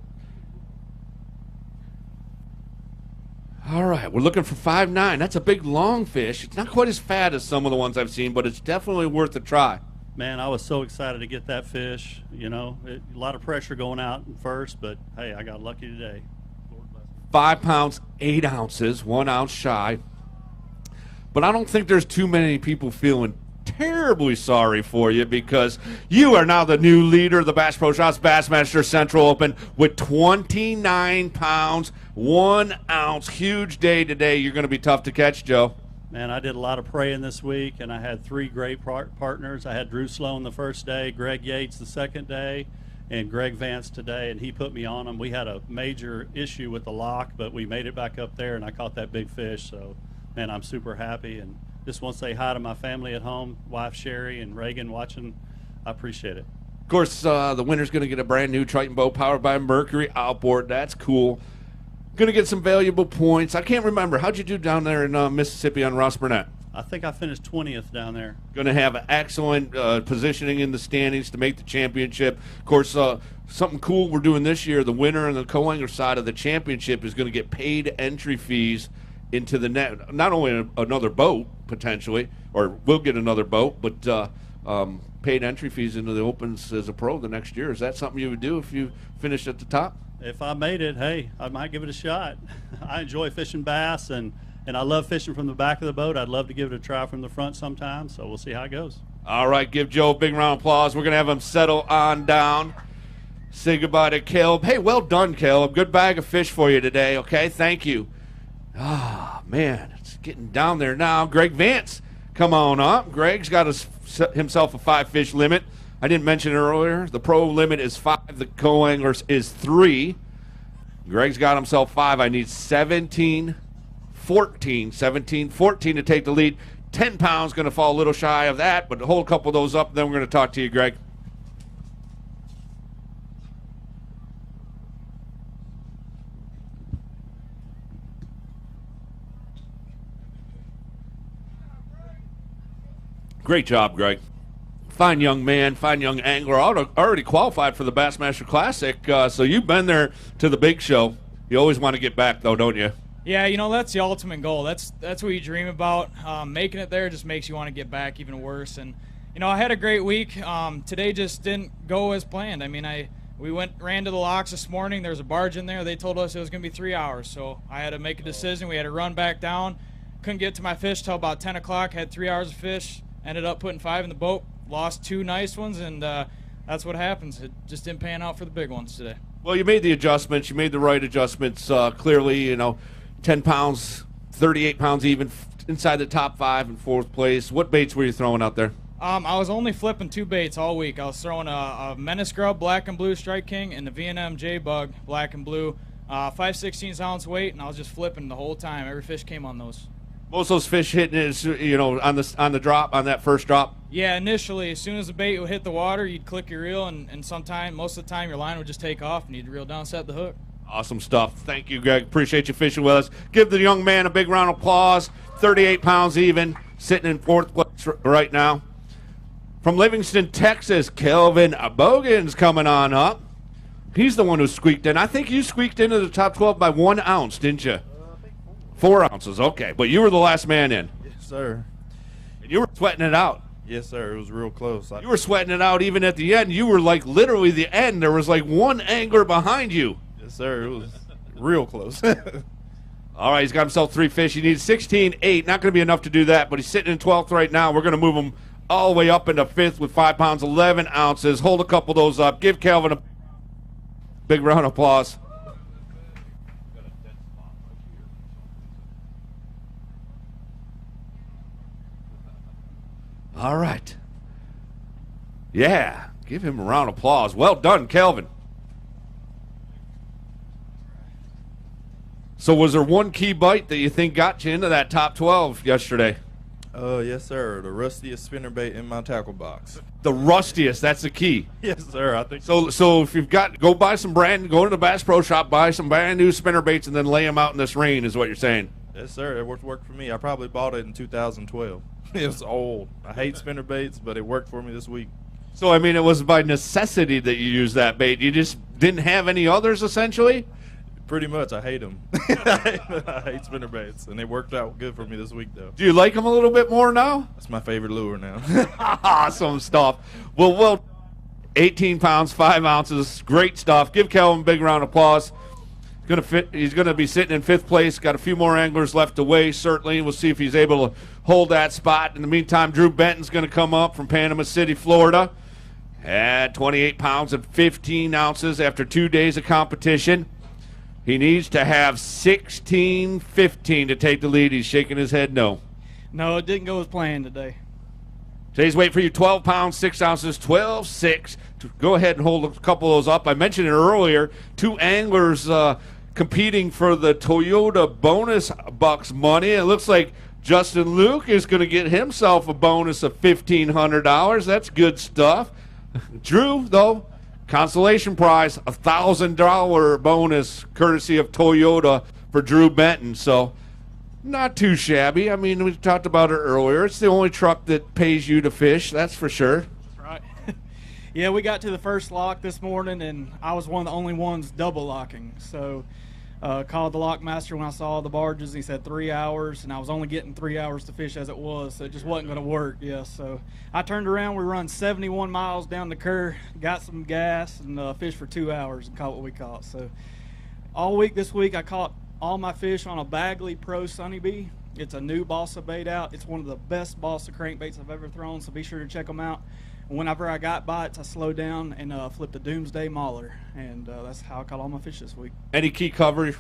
All right, we're looking for 5.9. That's a big, long fish. It's not quite as fat as some of the ones I've seen, but it's definitely worth a try. Man, I was so excited to get that fish. A lot of pressure going out first, but, hey, I got lucky today. 5 pounds, 8 ounces, 1 ounce shy. But I don't think there's too many people feeling terribly sorry for you because you are now the new leader of the Bass Pro Shops Bassmaster Central Open with 29 pounds, 1 ounce. Huge day today. You're going to be tough to catch, Joe. Man, I did a lot of praying this week, and I had 3 great partners. I had Drew Sloan the first day, Greg Yates the second day, and Greg Vance today, and he put me on them. We had a major issue with the lock, but we made it back up there, and I caught that big fish. So, man, I'm super happy, and just want to say hi to my family at home, wife Sherry and Reagan watching. I appreciate it. Of course, the winner's going to get a brand new Triton boat powered by Mercury outboard. That's cool. Going to get some valuable points. I can't remember. How'd you do down there in Mississippi on Ross Burnett? I think I finished 20th down there. Going to have excellent positioning in the standings to make the championship. Of course, something cool we're doing this year, the winner and the co-angler side of the championship is going to get paid entry fees into the net. Not only another boat, potentially, or we'll get another boat, but paid entry fees into the Opens as a pro the next year. Is that something you would do if you finished at the top? If I made it, hey, I might give it a shot. I enjoy fishing bass, and I love fishing from the back of the boat. I'd love to give it a try from the front sometime, so we'll see how it goes. All right, give Joe a big round of applause. We're going to have him settle on down. Say goodbye to Caleb. Hey, well done, Caleb. Good bag of fish for you today, okay? Thank you. Ah, man, it's getting down there now. Greg Vance, come on up. Greg's got his himself a 5-fish limit. I didn't mention it earlier. The pro limit is 5. The co-anglers is 3. Greg's got himself 5. I need 17, 14 to take the lead. 10 pounds going to fall a little shy of that, but hold a couple of those up, then we're going to talk to you, Greg. Great job, Greg. Fine young man, fine young angler. Already qualified for the Bassmaster Classic, so you've been there to the big show. You always want to get back, though, don't you? Yeah, you know, that's the ultimate goal. That's what you dream about. Making it there just makes you want to get back even worse. And, you know, I had a great week. Today just didn't go as planned. I mean, we ran to the locks this morning. There was a barge in there. They told us it was going to be 3 hours, so I had to make a decision. We had to run back down. Couldn't get to my fish till about 10 o'clock. Had 3 hours of fish. Ended up putting 5 in the boat. Lost 2 nice ones, and that's what happens. It just didn't pan out for the big ones today. Well, you made the adjustments. You made the right adjustments. Clearly, you know, 10 pounds, 38 pounds even, inside the top 5 in 4th place. What baits were you throwing out there? I was only flipping 2 baits all week. I was throwing a Menace Grub Black and Blue Strike King and the V&M J-Bug Black and Blue, 5/16 ounce weight, and I was just flipping the whole time. Every fish came on those. Most of those fish hitting is, you know, on the drop, on that first drop. Yeah, initially, as soon as the bait would hit the water, you'd click your reel, and most of the time, your line would just take off, and you'd reel down, set the hook. Awesome stuff. Thank you, Greg. Appreciate you fishing with us. Give the young man a big round of applause. 38 pounds even, sitting in 4th place right now. From Livingston, Texas, Kelvin Bogan's coming on up. He's the one who squeaked in. I think you squeaked into the top 12 by 1 ounce, didn't you? 4 ounces, okay. But you were the last man in. Yes, sir. And you were sweating it out. Yes, sir. It was real close. You were sweating it out even at the end. You were like literally the end. There was like 1 angler behind you. Yes, sir. It was real close. All right, he's got himself 3 fish. He needs 16.8. Not going to be enough to do that, but he's sitting in 12th right now. We're going to move him all the way up into 5th with 5 pounds, 11 ounces. Hold a couple of those up. Give Calvin a big round of applause. All right. Yeah, give him a round of applause. Well done, Kelvin. So was there one key bite that you think got you into that top 12 yesterday? Yes, sir. The rustiest spinnerbait in my tackle box. The rustiest, that's the key. Yes, sir. I think so. If you've got, go to the Bass Pro Shop, buy some brand new spinnerbaits, and then lay them out in this rain, is what you're saying. Yes, sir. It worked for me. I probably bought it in 2012. It was old. I hate spinnerbaits, but it worked for me this week. So, I mean, it was by necessity that you used that bait. You just didn't have any others, essentially? Pretty much. I hate them. I hate spinnerbaits, and it worked out good for me this week, though. Do you like them a little bit more now? That's my favorite lure now. Awesome stuff. Well, 18 pounds, 5 ounces. Great stuff. Give Kelvin a big round of applause. He's going to be sitting in 5th place. Got a few more anglers left to weigh, certainly. We'll see if he's able to hold that spot. In the meantime, Drew Benton's going to come up from Panama City, Florida, at 28 pounds and 15 ounces after 2 days of competition. He needs to have 16-15 to take the lead. He's shaking his head no. No, it didn't go as planned today. Today's weight for you, 12 pounds, 6 ounces, 12.6. Go ahead and hold a couple of those up. I mentioned it earlier. 2 anglers competing for the Toyota bonus bucks money. It looks like Justin Luke is going to get himself a bonus of $1,500. That's good stuff. Drew, though, consolation prize, $1,000 bonus courtesy of Toyota for Drew Benton. So not too shabby. I mean, we talked about it earlier. It's the only truck that pays you to fish, that's for sure. Right. Yeah, we got to the first lock this morning, and I was one of the only ones double locking. So called the lock master when I saw the barges. He said 3 hours, and I was only getting 3 hours to fish as it was, so it just wasn't going to work. Yeah, so I turned around. We run 71 miles down the Kerr, got some gas, and fished for 2 hours and caught what we caught. So all week this week, I caught all my fish on a Bagley Pro Sunny Bee. It's a new balsa bait out. It's one of the best balsa crankbaits I've ever thrown, so be sure to check them out. Whenever I got bites, I slowed down and flipped a Doomsday Mauler, and that's how I caught all my fish this week. Any key cover?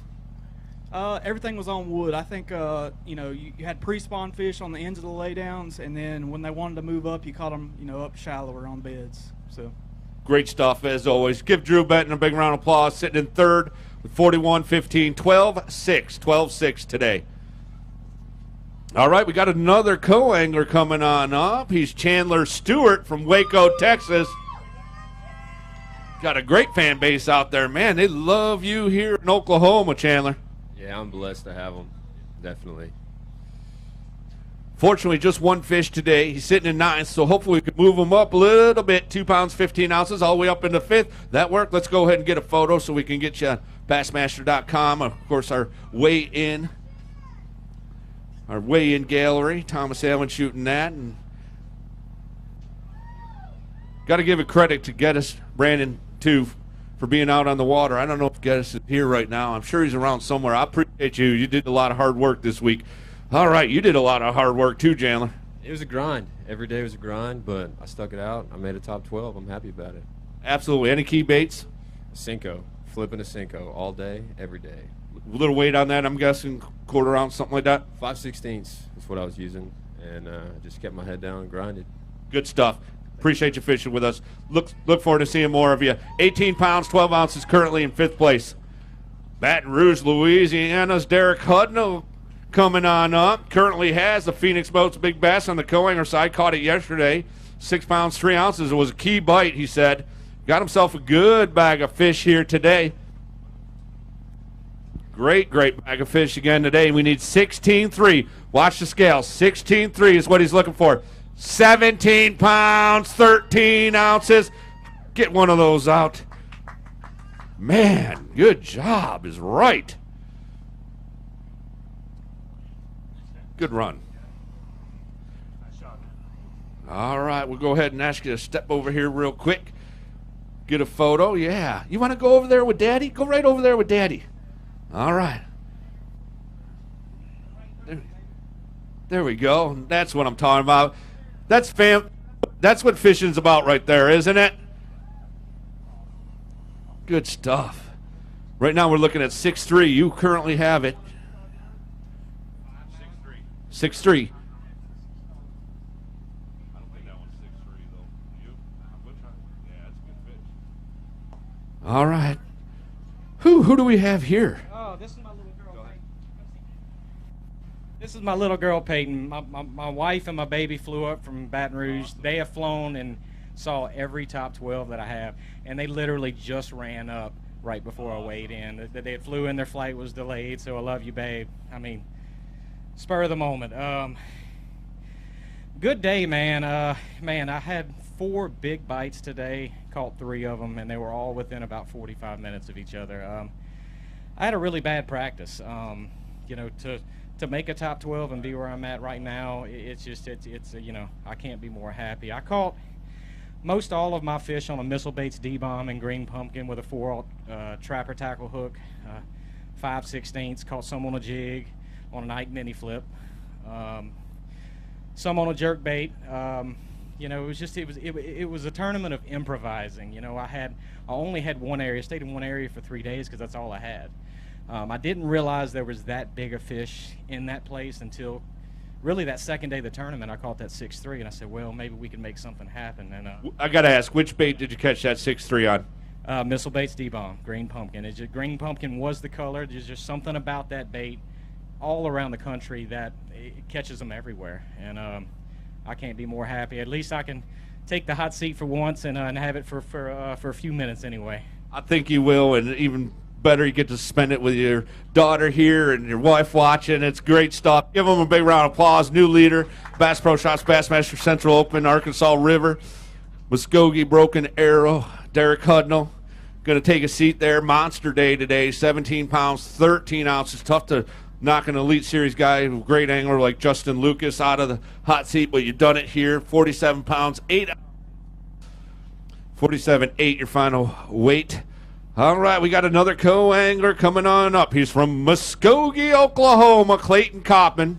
Everything was on wood. I think you had pre-spawn fish on the ends of the laydowns, and then when they wanted to move up, you caught them up shallower on beds. So Great stuff as always. Give Drew Benton a big round of applause, sitting in third with 41-15, 12-6 today. All right, we got another co-angler coming on up. He's Chandler Stewart from Waco, Texas. Got a great fan base out there, man. They love you here in Oklahoma, Chandler. Yeah, I'm blessed to have them, definitely. Fortunately, just one fish today. He's sitting in ninth, so hopefully we can move him up a little bit. 2 pounds, 15 ounces, all the way up into fifth. That worked. Let's go ahead and get a photo so we can get you on Bassmaster.com. Of course, our weigh-in gallery. Thomas Allen shooting that. And got to give a credit to Geddes, Brandon, too, for being out on the water. I don't know if Geddes is here right now. I'm sure he's around somewhere. I appreciate you. You did a lot of hard work this week. All right, you did a lot of hard work too, Chandler. It was a grind. Every day was a grind, but I stuck it out. I made a top 12. I'm happy about it. Absolutely. Any key baits? Cinco. Flipping a Cinco all day, every day. A little weight on that, I'm guessing, quarter ounce, something like that? 5/16 is what I was using, and just kept my head down and grinded. Good stuff. Appreciate you fishing with us. Look forward to seeing more of you. 18 pounds, 12 ounces, currently in fifth place. Baton Rouge, Louisiana's Derek Hudnall coming on up. Currently has the Phoenix Boats Big Bass on the co-angler side. Caught it yesterday. 6 pounds, 3 ounces. It was a key bite, he said. Got himself a good bag of fish here today. Great bag of fish again today. We need 16.3. Watch the scale. 16.3 is what he's looking for. 17 pounds, 13 ounces. Get one of those out. Man, good job is right. Good run. All right, we'll go ahead and ask you to step over here real quick. Get a photo. Yeah. You want to go over there with Daddy? Go right over there with Daddy. All right. There we go. That's what I'm talking about. That's what fishing's about right there, isn't it? Good stuff. Right now we're looking at 6'3". You currently have it. 6'3". All right. Who do we have here? Oh, this is my little girl, Peyton. This is my little girl, Peyton. My wife and my baby flew up from Baton Rouge. They have flown and saw every top 12 that I have, and they literally just ran up right before I weighed in. They flew in, their flight was delayed, so I love you, babe. I mean, spur of the moment. Good day, man. Man, I had 4 big bites today, caught 3 of them, and they were all within about 45 minutes of each other. I had a really bad practice. To make a top 12 and be where I'm at right now, it's I can't be more happy. I caught most all of my fish on a Missile Baits D-Bomb and Green Pumpkin with a 4-aught trapper tackle hook, 5/16. Caught some on a jig, on an Ike mini flip, some on a jerk bait. It was a tournament of improvising. I only had one area, stayed in one area for 3 days because that's all I had. I didn't realize there was that big a fish in that place until really that second day of the tournament. I caught that 6'3", and I said, well, maybe we can make something happen. And I got to ask, which bait did you catch that 6'3" on? Missile Baits D-Bomb, Green Pumpkin. Green Pumpkin was the color. There's just something about that bait all around the country that it catches them everywhere. And I can't be more happy. At least I can take the hot seat for once and have it for a few minutes anyway. I think you will, and even better, you get to spend it with your daughter here and your wife watching. It's great stuff. Give them a big round of applause. New leader, Bass Pro Shops, Bassmaster Central Open, Arkansas River, Muskogee, Broken Arrow, Derek Hudnall. Going to take a seat there. Monster day today, 17 pounds, 13 ounces. Tough to knock an Elite Series guy, a great angler like Justin Lucas out of the hot seat, but you've done it here. 47 pounds, 8 ounces. 47.8 your final weight. All right, we got another co-angler coming on up. He's from Muskogee, Oklahoma, Clayton Kopman.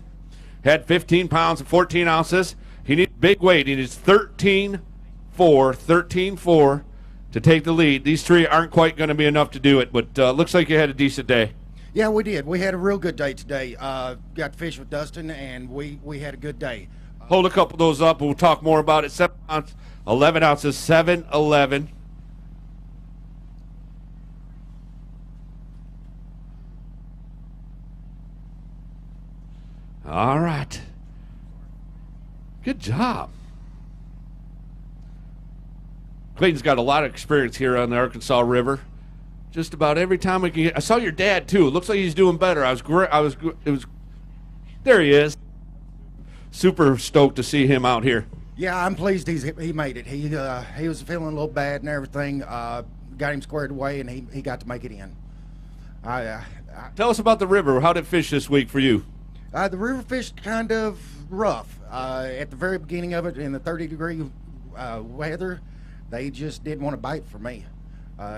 Had 15 pounds and 14 ounces. He needs big weight. He needs 13.4 to take the lead. These 3 aren't quite going to be enough to do it, but looks like you had a decent day. Yeah, we did. We had a real good day today. Got to fish with Dustin, and we had a good day. Hold a couple of those up. We'll talk more about it. 7 ounce, 11 ounces, 7-11. All right. Good job. Clayton's got a lot of experience here on the Arkansas River. Just about every time we can get. I saw your dad too. It looks like he's doing better. There he is. Super stoked to see him out here. Yeah, I'm pleased he made it. He was feeling a little bad and everything. Got him squared away, and he got to make it in. Tell us about the river. How did it fish this week for you? The river fished kind of rough. At the very beginning of it, in the 30-degree weather, they just didn't want to bite for me.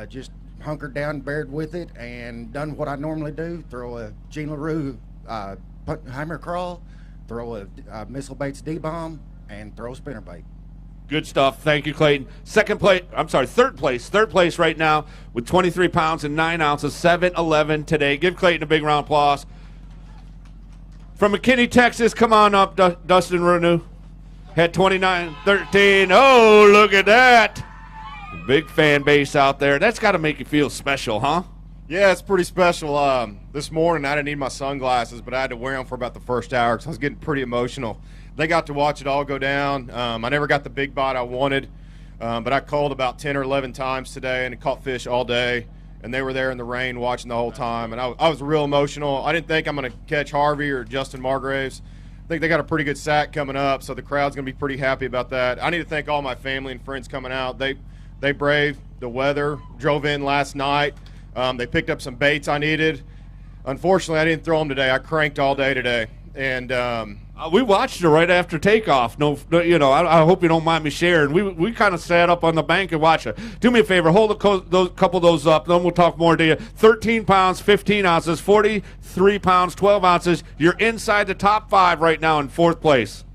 Just hunkered down, bared with it, and done what I normally do: throw a Gene LaRue hammer crawl, throw a Missile Baits D-bomb, and throw a spinnerbait. Good stuff. Thank you, Clayton. Third place right now with 23 pounds and 9 ounces, 7-11 today. Give Clayton a big round of applause. From McKinney, Texas, come on up, Dustin Renew. Had 29-13. Oh, look at that. Big fan base out there. That's got to make you feel special, huh? Yeah, it's pretty special. This morning, I didn't need my sunglasses, but I had to wear them for about the first hour because I was getting pretty emotional. They got to watch it all go down. I never got the big bite I wanted, but I called about 10 or 11 times today and caught fish all day, and they were there in the rain watching the whole time, and I was real emotional. I didn't think I'm going to catch Harvey or Justin Margraves. I think they got a pretty good sack coming up, so the crowd's going to be pretty happy about that. I need to thank all my family and friends coming out. They braved the weather, drove in last night. They picked up some baits I needed. Unfortunately, I didn't throw them today. I cranked all day today, and we watched it right after takeoff. I hope you don't mind me sharing. We kind of sat up on the bank and watched it. Do me a favor, hold a couple of those up, then we'll talk more to you. 13 pounds, 15 ounces, 43 pounds, 12 ounces. You're inside the top 5 right now in 4th place.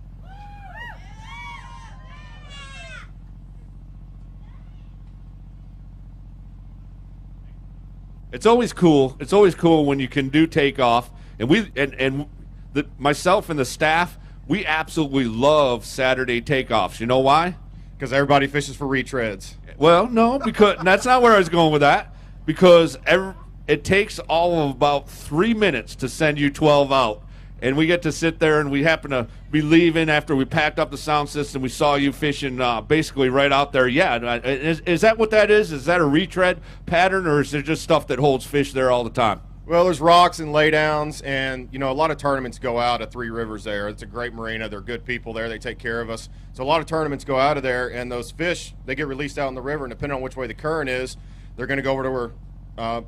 It's always cool. It's always cool when you can do takeoff, and myself and the staff, we absolutely love Saturday takeoffs. You know why? Because everybody fishes for retreads. Well, no, because that's not where I was going with that. Because it takes all of about 3 minutes to send you 12 out, and we get to sit there, and we happen to be leaving after we packed up the sound system. We saw you fishing basically right out there. Yeah, is that what that is? Is that a retread pattern, or is it just stuff that holds fish there all the time? Well, there's rocks and laydowns, and a lot of tournaments go out at Three Rivers there. It's a great marina. They're good people there. They take care of us. So a lot of tournaments go out of there, and those fish, they get released out in the river, and depending on which way the current is, they're going to go over to where I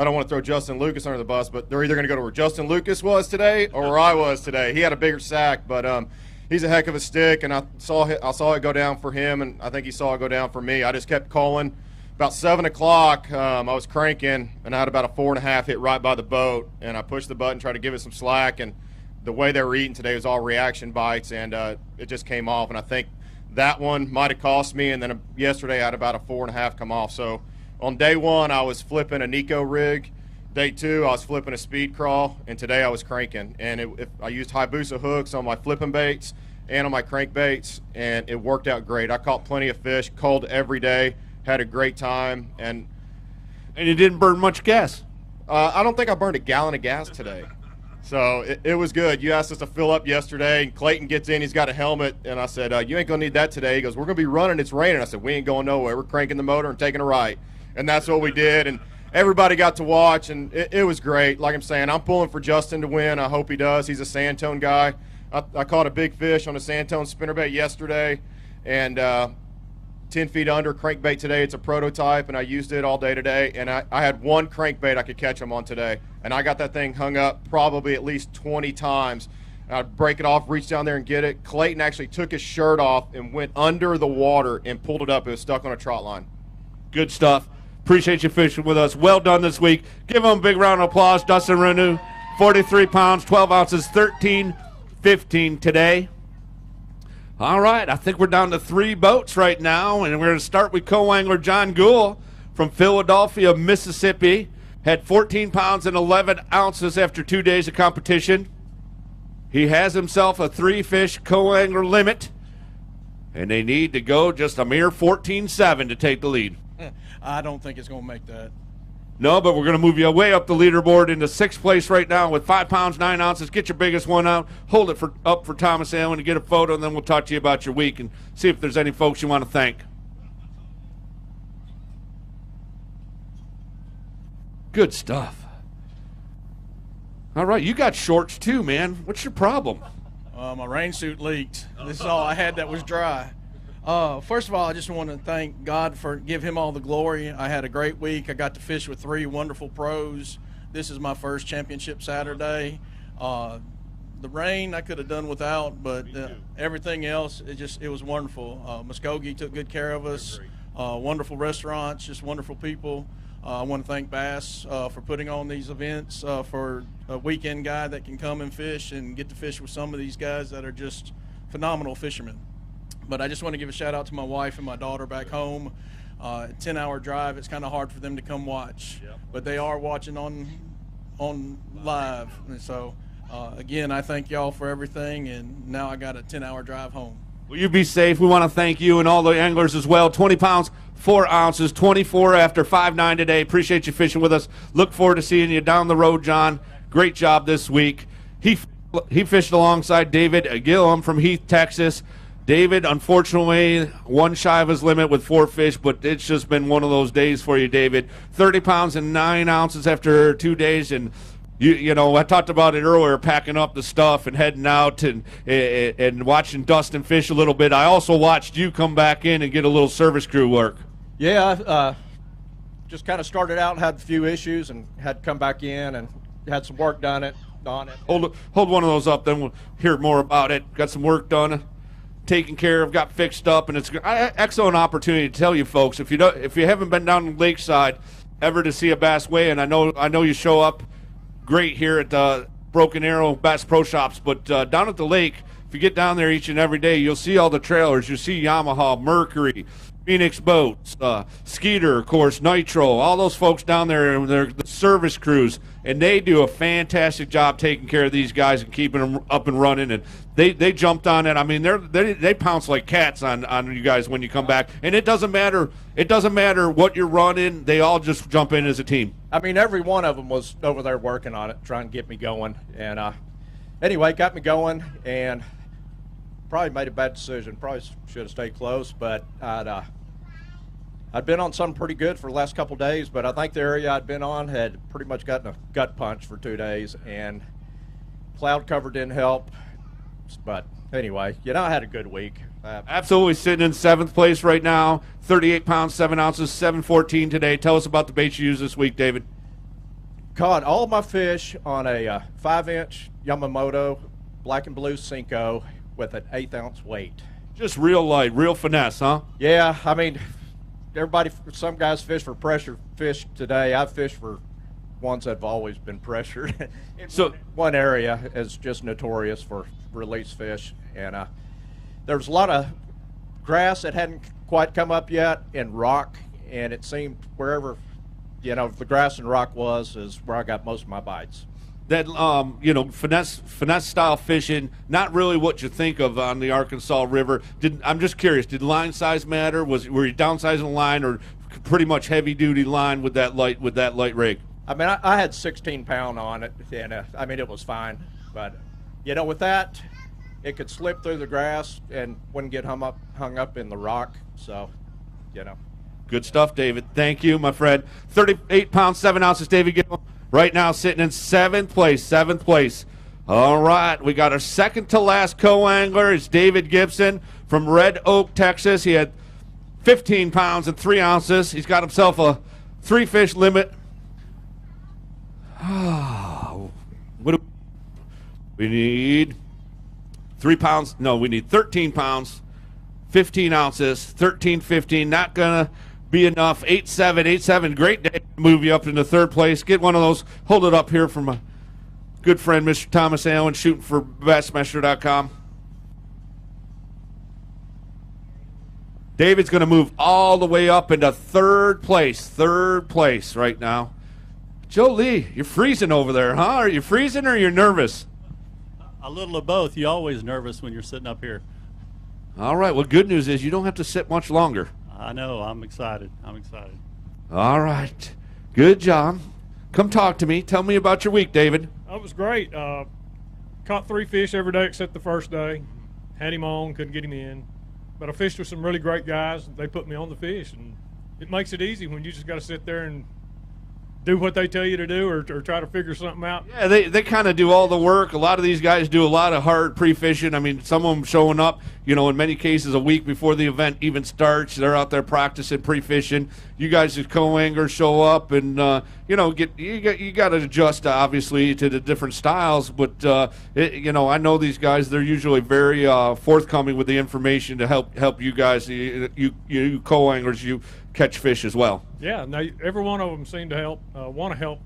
don't want to throw Justin Lucas under the bus, but they're either going to go to where Justin Lucas was today or where I was today. He had a bigger sack, but he's a heck of a stick, and I saw it go down for him, and I think he saw it go down for me. I just kept calling. About 7 o'clock, I was cranking, and I had about a 4.5 hit right by the boat, and I pushed the button, tried to give it some slack, and the way they were eating today was all reaction bites, and it just came off, and I think that one might have cost me, and then yesterday I had about a 4.5 come off. So on day 1, I was flipping a Nico rig. Day 2, I was flipping a speed crawl, and today I was cranking, and I used Hayabusa hooks on my flipping baits and on my crankbaits, and it worked out great. I caught plenty of fish, called every day, had a great time, and you didn't burn much gas. I don't think I burned a gallon of gas today, so it was good. You asked us to fill up yesterday, and Clayton gets in, he's got a helmet, and I said, you ain't gonna need that today. He goes, we're gonna be running, it's raining. I said, we ain't going nowhere, we're cranking the motor and taking a right, and that's what we did, and everybody got to watch, and it was great. Like I'm saying, I'm pulling for Justin to win. I hope he does. He's a Sandtone guy. I caught a big fish on a Sandtone spinnerbait yesterday, and 10 feet under crankbait today. It's a prototype, and I used it all day today, and I had one crankbait I could catch him on today, and I got that thing hung up probably at least 20 times. I'd break it off, reach down there and get it. Clayton actually took his shirt off and went under the water and pulled it up. It was stuck on a trot line. Good stuff. Appreciate you fishing with us. Well done this week. Give him a big round of applause. Dustin Renew, 43 pounds, 12 ounces, 13-15 today. All right, I think we're down to 3 boats right now, and we're going to start with co-angler John Gould from Philadelphia, Mississippi. had 14 pounds and 11 ounces after 2 days of competition. He has himself a 3-fish co-angler limit, and they need to go just a mere 14.7 to take the lead. I don't think it's going to make that. No, but we're going to move you way up the leaderboard into 6th place right now with 5 pounds, 9 ounces. Get your biggest one out. Hold it up for Thomas Allen and get a photo, and then we'll talk to you about your week and see if there's any folks you want to thank. Good stuff. All right, you got shorts too, man. What's your problem? My rain suit leaked. This is all I had that was dry. First of all, I just want to thank God give him all the glory. I had a great week. I got to fish with 3 wonderful pros. This is my first championship Saturday. The rain I could have done without, but everything else, it was wonderful. Muskogee took good care of us. Wonderful restaurants, just wonderful people. I want to thank Bass for putting on these events for a weekend guy that can come and fish and get to fish with some of these guys that are just phenomenal fishermen. But I just want to give a shout out to my wife and my daughter back home. 10-hour drive, it's kind of hard for them to come watch. Yep. But they are watching on live. And so, again, I thank y'all for everything, and now I got a 10-hour drive home. Will you be safe? We want to thank you and all the anglers as well. 20 pounds, 4 ounces, 24 after 5.9 today. Appreciate you fishing with us. Look forward to seeing you down the road, John. Great job this week. He fished alongside David Gillum from Heath, Texas. David, unfortunately, one shy of his limit with 4 fish, but it's just been one of those days for you, David. 30 pounds and 9 ounces after 2 days, and you know, I talked about it earlier, packing up the stuff and heading out and watching Dustin fish a little bit. I also watched you come back in and get a little service crew work. Yeah, just kind of started out and had a few issues and had to come back in and had some work done on it. Hold one of those up, then we'll hear more about it. Got some work done, taken care of, got fixed up, and it's an excellent opportunity to tell you folks, if you haven't been down the lakeside ever to see a bass weigh, and I know you show up great here at Broken Arrow Bass Pro Shops, but down at the lake, if you get down there each and every day, you'll see all the trailers. You'll see Yamaha, Mercury, Phoenix Boats, Skeeter, of course, Nitro, all those folks down there, and they're the service crews, and they do a fantastic job taking care of these guys and keeping them up and running, and they jumped on it. I mean, they pounce like cats on you guys when you come back, and it doesn't matter what you're running, they all just jump in as a team. I mean, every one of them was over there working on it, trying to get me going, and anyway, got me going, and probably made a bad decision. Probably should have stayed close, but I'd been on something pretty good for the last couple days, but I think the area I'd been on had pretty much gotten a gut punch for 2 days, and cloud cover didn't help. But anyway, I had a good week. Absolutely sitting in 7th place right now, 38 pounds, 7 ounces, 714 today. Tell us about the bait you used this week, David. Caught all my fish on a 5-inch Yamamoto black and blue Cinco with an 1/8 ounce weight. Just real light, real finesse, huh? Yeah, I mean, some guys fish for pressure fish today. I fish for ones that have always been pressured. So one area is just notorious for release fish, and there was a lot of grass that hadn't quite come up yet and rock, and it seemed wherever the grass and rock was is where I got most of my bites. That finesse style fishing, not really what you think of on the Arkansas River. I'm just curious, did line size matter? Were you downsizing the line, or pretty much heavy duty line with that light rig? I mean, I had 16 pound on it, and I mean, it was fine, but with that, it could slip through the grass and wouldn't get hung up in the rock. So, Good stuff, David. Thank you, my friend. 38 pounds, 7 ounces, David Gillum. Right now sitting in 7th place. All right, we got our second to last co-angler. It's David Gibson from Red Oak, Texas. He had 15 pounds and 3 ounces. He's got himself a 3-fish limit. What do we need? 3 pounds. No, we need 13 pounds, 15 ounces, 13-15. Not going to be enough. 8-7. Great day to move you up into 3rd place. Get one of those. Hold it up here from a good friend, Mr. Thomas Allen, shooting for Bassmaster.com. David's going to move all the way up into 3rd place. 3rd place right now. Joe Lee, you're freezing over there, huh? Are you freezing or you're nervous? A little of both. You're always nervous when you're sitting up here. All right. Well, good news is you don't have to sit much longer. I know. I'm excited. All right. Good job. Come talk to me. Tell me about your week, David. That was great. Caught 3 fish every day except the first day. Had him on, couldn't get him in. But I fished with some really great guys. They put me on the fish, and it makes it easy when you just got to sit there and do what they tell you to do or try to figure something out. Yeah, they kind of do all the work. A lot of these guys do a lot of hard pre-fishing. I mean, some of them showing up, in many cases a week before the event even starts. They're out there practicing pre-fishing. You guys as co-anglers show up and, you got to adjust, obviously, to the different styles. But, I know these guys, they're usually very forthcoming with the information to help you guys, you co-anglers, you catch fish as well. Yeah, now every one of them seem to want to help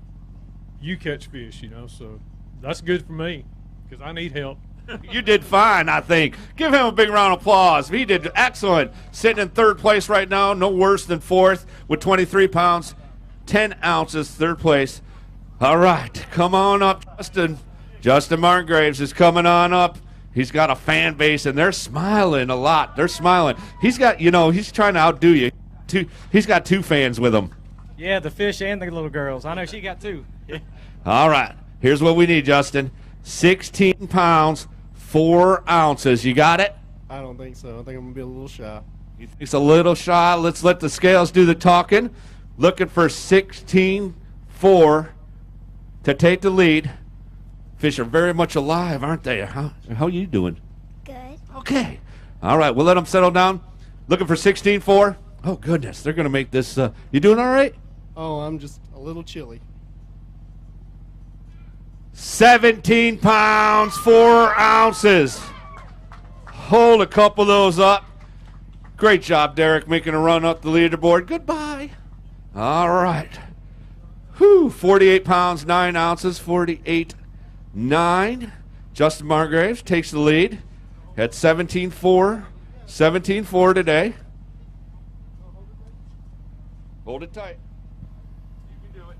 you catch fish, so that's good for me because I need help. You did fine, I think. Give him a big round of applause. He did excellent. Sitting in third place right now, no worse than fourth with 23 pounds, 10 ounces, third place. All right, come on up, Justin. Justin Margraves is coming on up. He's got a fan base, and they're smiling a lot. They're smiling. He's got, he's trying to outdo you. He's got 2 fans with him. Yeah, the fish and the little girls. I know she got 2. All right. Here's what we need, Justin. 16 pounds, 4 ounces. You got it? I don't think so. I think I'm going to be a little shy. You think it's a little shy? Let's let the scales do the talking. Looking for 16.4 to take the lead. Fish are very much alive, aren't they? How are you doing? Good. Okay. All right. We'll let them settle down. Looking for 16.4. Oh, goodness. They're going to make this. You doing all right? Oh, I'm just a little chilly. 17 pounds, 4 ounces. Hold a couple of those up. Great job, Derek, making a run up the leaderboard. Goodbye. All right. 48 pounds, 9 ounces, 48.9. Justin Margraves takes the lead at 17.4. 17.4 today. Hold it tight. You can do it.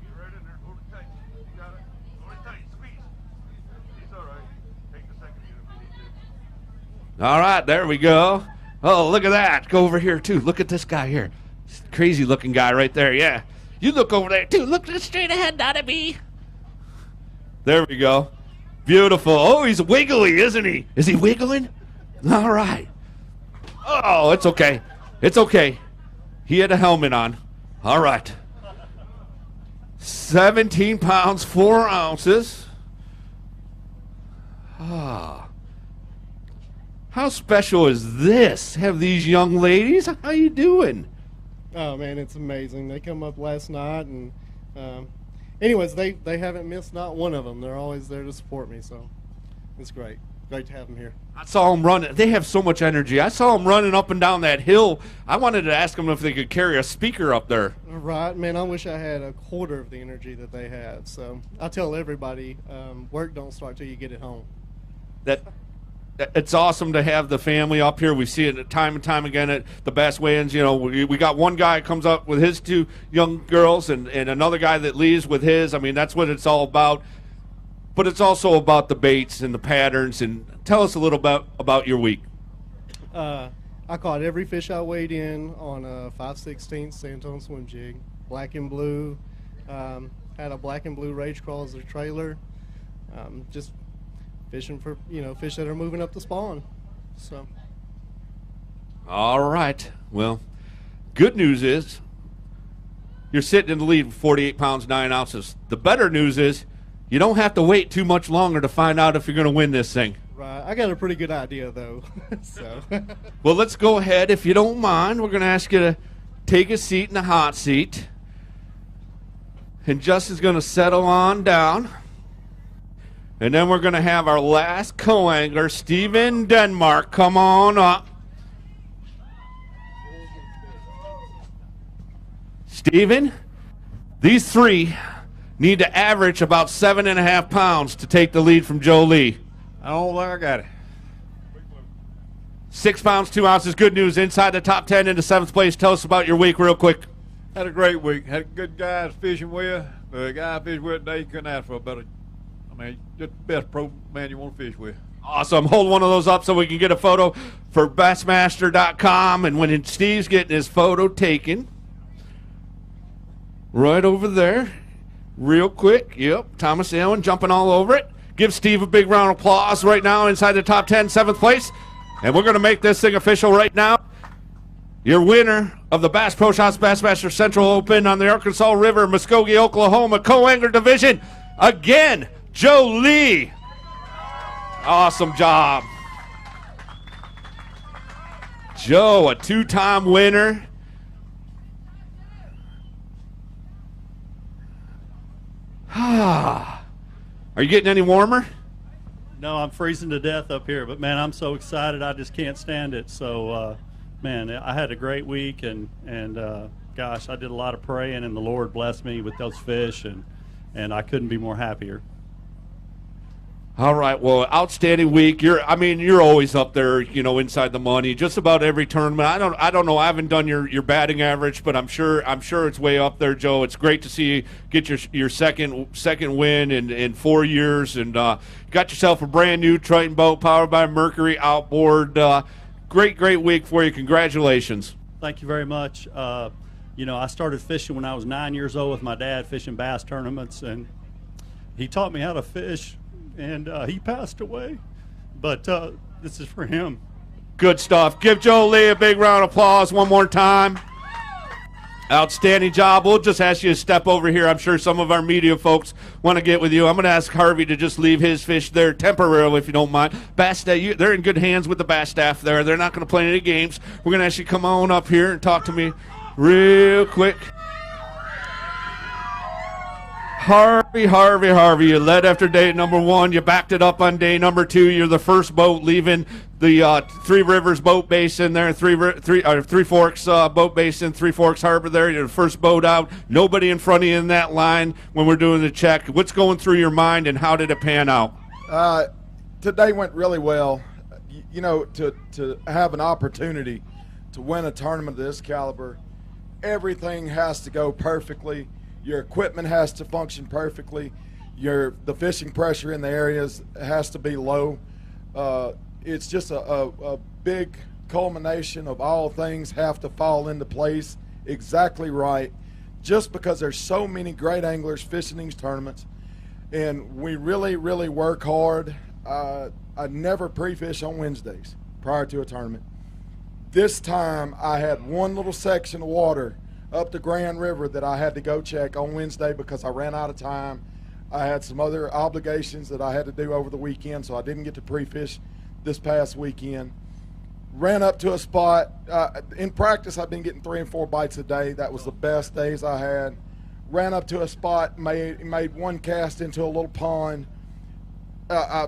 Get right in there. Hold it tight. You got it. Hold it tight. Squeeze. It's all right. Take the second unit if you need to. All right, there we go. Oh, look at that. Go over here, too. Look at this guy here. Crazy looking guy right there. Yeah. You look over there, too. Look straight ahead, not me. There we go. Beautiful. Oh, he's wiggly, isn't he? Is he wiggling? All right. Oh, it's okay. It's okay. He had a helmet on. All right. 17 pounds, 4 ounces. Ah. How special is this? Have these young ladies? How you doing? Oh, man, it's amazing. They come up last night, and anyways, they haven't missed not one of them. They're always there to support me, so it's great. Great to have them here. I saw them running. They have so much energy. I saw them running up and down that hill. I wanted to ask them if they could carry a speaker up there. Right, man, I wish I had a quarter of the energy that they have. So I tell everybody, work don't start till you get it home. It's awesome to have the family up here. We see it time and time again at the Bass Weigh-ins. We got one guy comes up with his 2 young girls and another guy that leaves with his. I mean, that's what it's all about. But it's also about the baits and the patterns. And tell us a little bit about your week. I caught every fish I weighed in on a 5/16 Sandtone swim jig, black and blue. Had a black and blue rage crawl as a trailer. Just fishing for fish that are moving up the spawn. So. All right. Well, good news is you're sitting in the lead with 48 pounds, 9 ounces. The better news is you don't have to wait too much longer to find out if you're going to win this thing. Right. I got a pretty good idea, though. So. Well, let's go ahead. If you don't mind, we're going to ask you to take a seat in the hot seat. And Justin's going to settle on down. And then we're going to have our last co-angler, Steven Denmark, come on up. Steven, these 3 need to average about 7.5 pounds to take the lead from Joe Lee. I don't think I got it. 6 pounds, 2 ounces. Good news. Inside the top 10 into 7th place. Tell us about your week real quick. Had a great week. Had good guys fishing with. The guy I fished with today, you couldn't ask for a better. I mean, just the best pro man you want to fish with. Awesome. Hold one of those up so we can get a photo for Bassmaster.com. And when Steve's getting his photo taken, right over there, real quick. Yep, Thomas Allen jumping all over it. Give Steve a big round of applause right now inside the top 10, 7th place. And we're going to make this thing official right now. Your winner of the Bass Pro Shops Bassmaster Central Open on the Arkansas River, Muskogee, Oklahoma, co-angler division. Again, Joe Lee. Awesome job. Joe, a 2-time winner. Are you getting any warmer? No, I'm freezing to death up here, but man, I'm so excited I just can't stand it. So, man, I had a great week, and gosh, I did a lot of praying, and the Lord blessed me with those fish, and I couldn't be more happier. All right, well, outstanding week. You're always up there, inside the money. Just about every tournament. I don't know. I haven't done your batting average, but I'm sure it's way up there, Joe. It's great to see you get your second win in 4 years, and got yourself a brand new Triton boat powered by Mercury outboard. Great week for you. Congratulations. Thank you very much. I started fishing when I was 9 years old with my dad, fishing bass tournaments, and he taught me how to fish. And he passed away, but this is for him. Good stuff. Give Joe Lee a big round of applause one more time. Outstanding job. We'll just ask you to step over here. I'm sure some of our media folks want to get with you. I'm going to ask Harvey to just leave his fish there temporarily, if you don't mind. Bass Staff, they're in good hands with the Bass Staff there. They're not going to play any games. We're going to ask you to come on up here and talk to me real quick. Harvey, you led after day number 1. You backed it up on day number 2. You're the first boat leaving the Three Rivers boat basin there, Three Forks boat basin, Three Forks Harbor there. You're the first boat out. Nobody in front of you in that line when we're doing the check. What's going through your mind, and how did it pan out? Today went really well. To have an opportunity to win a tournament of this caliber, everything has to go perfectly. Your equipment has to function perfectly. The fishing pressure in the areas has to be low. It's just a big culmination of all things have to fall into place exactly right, just because there's so many great anglers fishing these tournaments, and we really, really work hard. I never pre-fish on Wednesdays prior to a tournament. This time I had one little section of water up the Grand River that I had to go check on Wednesday because I ran out of time. I had some other obligations that I had to do over the weekend, so I didn't get to pre-fish this past weekend. Ran up to a spot. In practice, I've been getting 3 and 4 bites a day. That was the best days I had. Ran up to a spot, made one cast into a little pond. I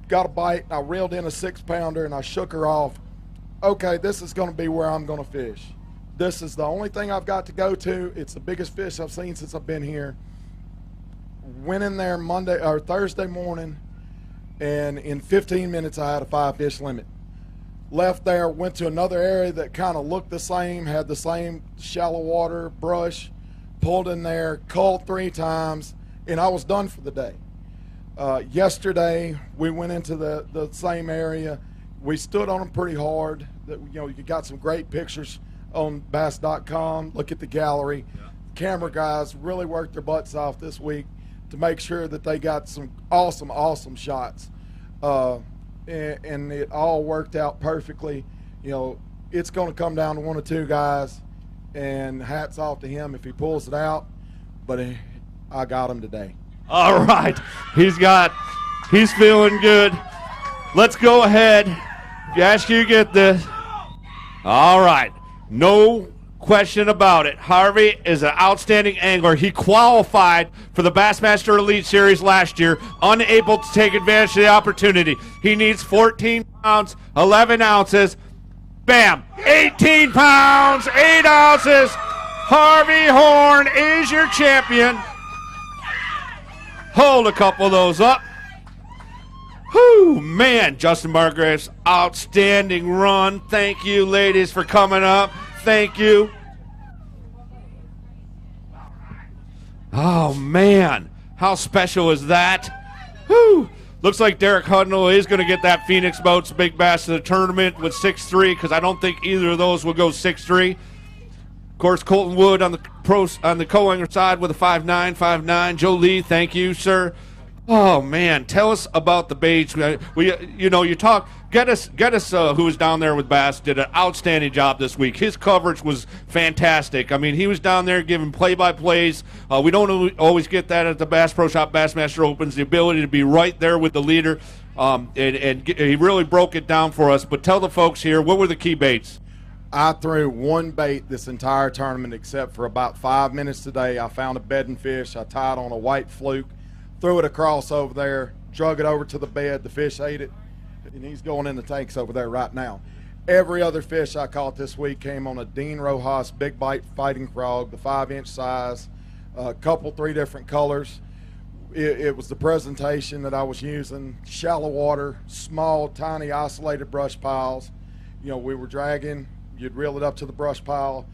got a bite, and I reeled in a 6-pounder, and I shook her off. Okay, this is going to be where I'm going to fish. This is the only thing I've got to go to. It's the biggest fish I've seen since I've been here. Went in there Thursday morning, and in 15 minutes I had a 5-fish limit. Left there, went to another area that kind of looked the same, had the same shallow water, brush, pulled in there, called 3 times, and I was done for the day. Yesterday, we went into the same area. We stood on them pretty hard. You got some great pictures on bass.com. Look at the gallery. Camera guys really worked their butts off this week to make sure that they got some awesome shots. And it all worked out perfectly. It's going to come down to 1 or 2 guys, and hats off to him if he pulls it out, but I got him today. All right. He's feeling good. Let's go ahead. Ask you get this. All right. No question about it. Harvey is an outstanding angler. He qualified for the Bassmaster Elite Series last year, unable to take advantage of the opportunity. He needs 14 pounds, 11 ounces. Bam! 18 pounds, 8 ounces. Harvey Horn is your champion. Hold a couple of those up. Whew. Whew, man, Justin Margraves, outstanding run. Thank you, ladies, for coming up. Thank you. Oh, man, how special is that? Whew. Looks like Derek Hudnall is going to get that Phoenix Boats Big Bass of the tournament with 6'3", because I don't think either of those will go 6'3". Of course, Colton Wood on the co-angler side with a 5'9". Joe Lee, thank you, sir. Oh man, tell us about the baits. Geddes, who was down there with Bass, did an outstanding job this week. His coverage was fantastic. I mean, he was down there giving play-by-plays. We don't always get that at the Bass Pro Shop Bassmaster Opens, the ability to be right there with the leader, and he really broke it down for us. But tell the folks here, what were the key baits? I threw one bait this entire tournament except for about 5 minutes today. I found a bedding fish. I tied on a white fluke, threw it across over there, drug it over to the bed. The fish ate it, and he's going in the tanks over there right now. Every other fish I caught this week came on a Dean Rojas Big Bite Fighting Frog, the 5-inch size, a couple, 3 different colors. It was the presentation that I was using, shallow water, small, tiny, isolated brush piles. You know, we were dragging. You'd reel it up to the brush pile.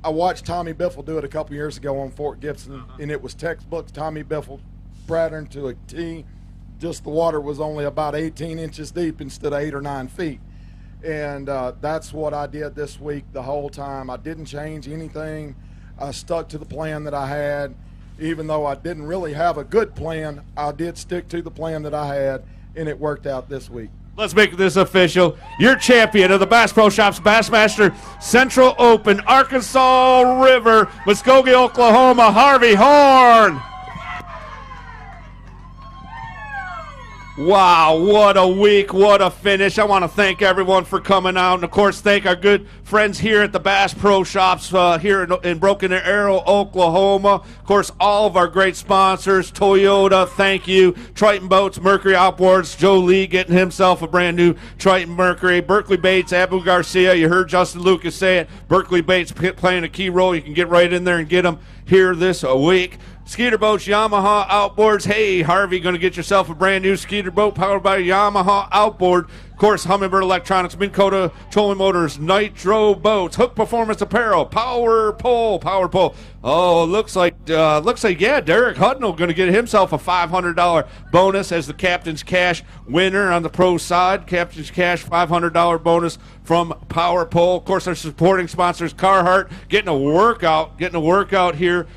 I watched Tommy Biffle do it a couple years ago on Fort Gibson, and it was textbook Tommy Biffle pattern to a T. Just the water was only about 18 inches deep instead of 8 or 9 feet. And that's what I did this week the whole time. I didn't change anything. I stuck to the plan that I had. Even though I didn't really have a good plan, I did stick to the plan that I had, and it worked out this week. Let's make this official. Your champion of the Bass Pro Shops Bassmaster Central Open, Arkansas River, Muskogee, Oklahoma, Harvey Horn. Wow, what a week, what a finish. I want to thank everyone for coming out, and of course thank our good friends here at the Bass Pro Shops here in Broken Arrow, Oklahoma. Of course, all of our great sponsors, Toyota, thank you, Triton Boats, Mercury Outboards, Joe Lee getting himself a brand new Triton Mercury, Berkeley Baits, Abu Garcia, you heard Justin Lucas say it, Berkeley Baits playing a key role. You can get right in there and get them here this week. Skeeter Boats, Yamaha Outboards. Hey, Harvey, going to get yourself a brand new Skeeter boat powered by Yamaha Outboard. Of course, Humminbird Electronics, Minn Kota Trolling Motors, Nitro Boats, Hook Performance Apparel, Power Pole. Oh, looks like yeah, Derek Hudnall going to get himself a $500 bonus as the Captain's Cash winner on the pro side. Captain's Cash $500 bonus from Power Pole. Of course, our supporting sponsors, Carhartt, getting a workout here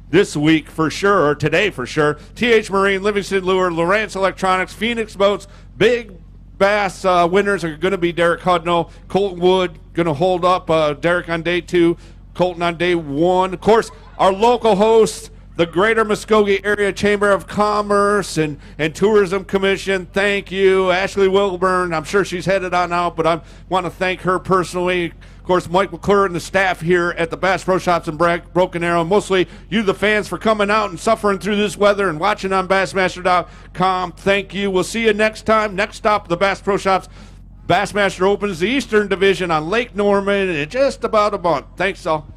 this week for sure, or today for sure. TH Marine, Livingston Lure, Lowrance Electronics, Phoenix Boats. Big Bass winners are going to be Derek Hudnall, Colton Wood, going to hold up Derek on day 2, Colton on day 1. Of course, our local host, the Greater Muskogee Area Chamber of Commerce and Tourism Commission, thank you. Ashley Wilburn, I'm sure she's headed on out, but I want to thank her personally. Of course, Mike McClure and the staff here at the Bass Pro Shops in Broken Arrow, mostly you, the fans, for coming out and suffering through this weather and watching on Bassmaster.com. Thank you. We'll see you next time. Next stop, the Bass Pro Shops Bassmaster opens the Eastern Division on Lake Norman in just about a month. Thanks, all.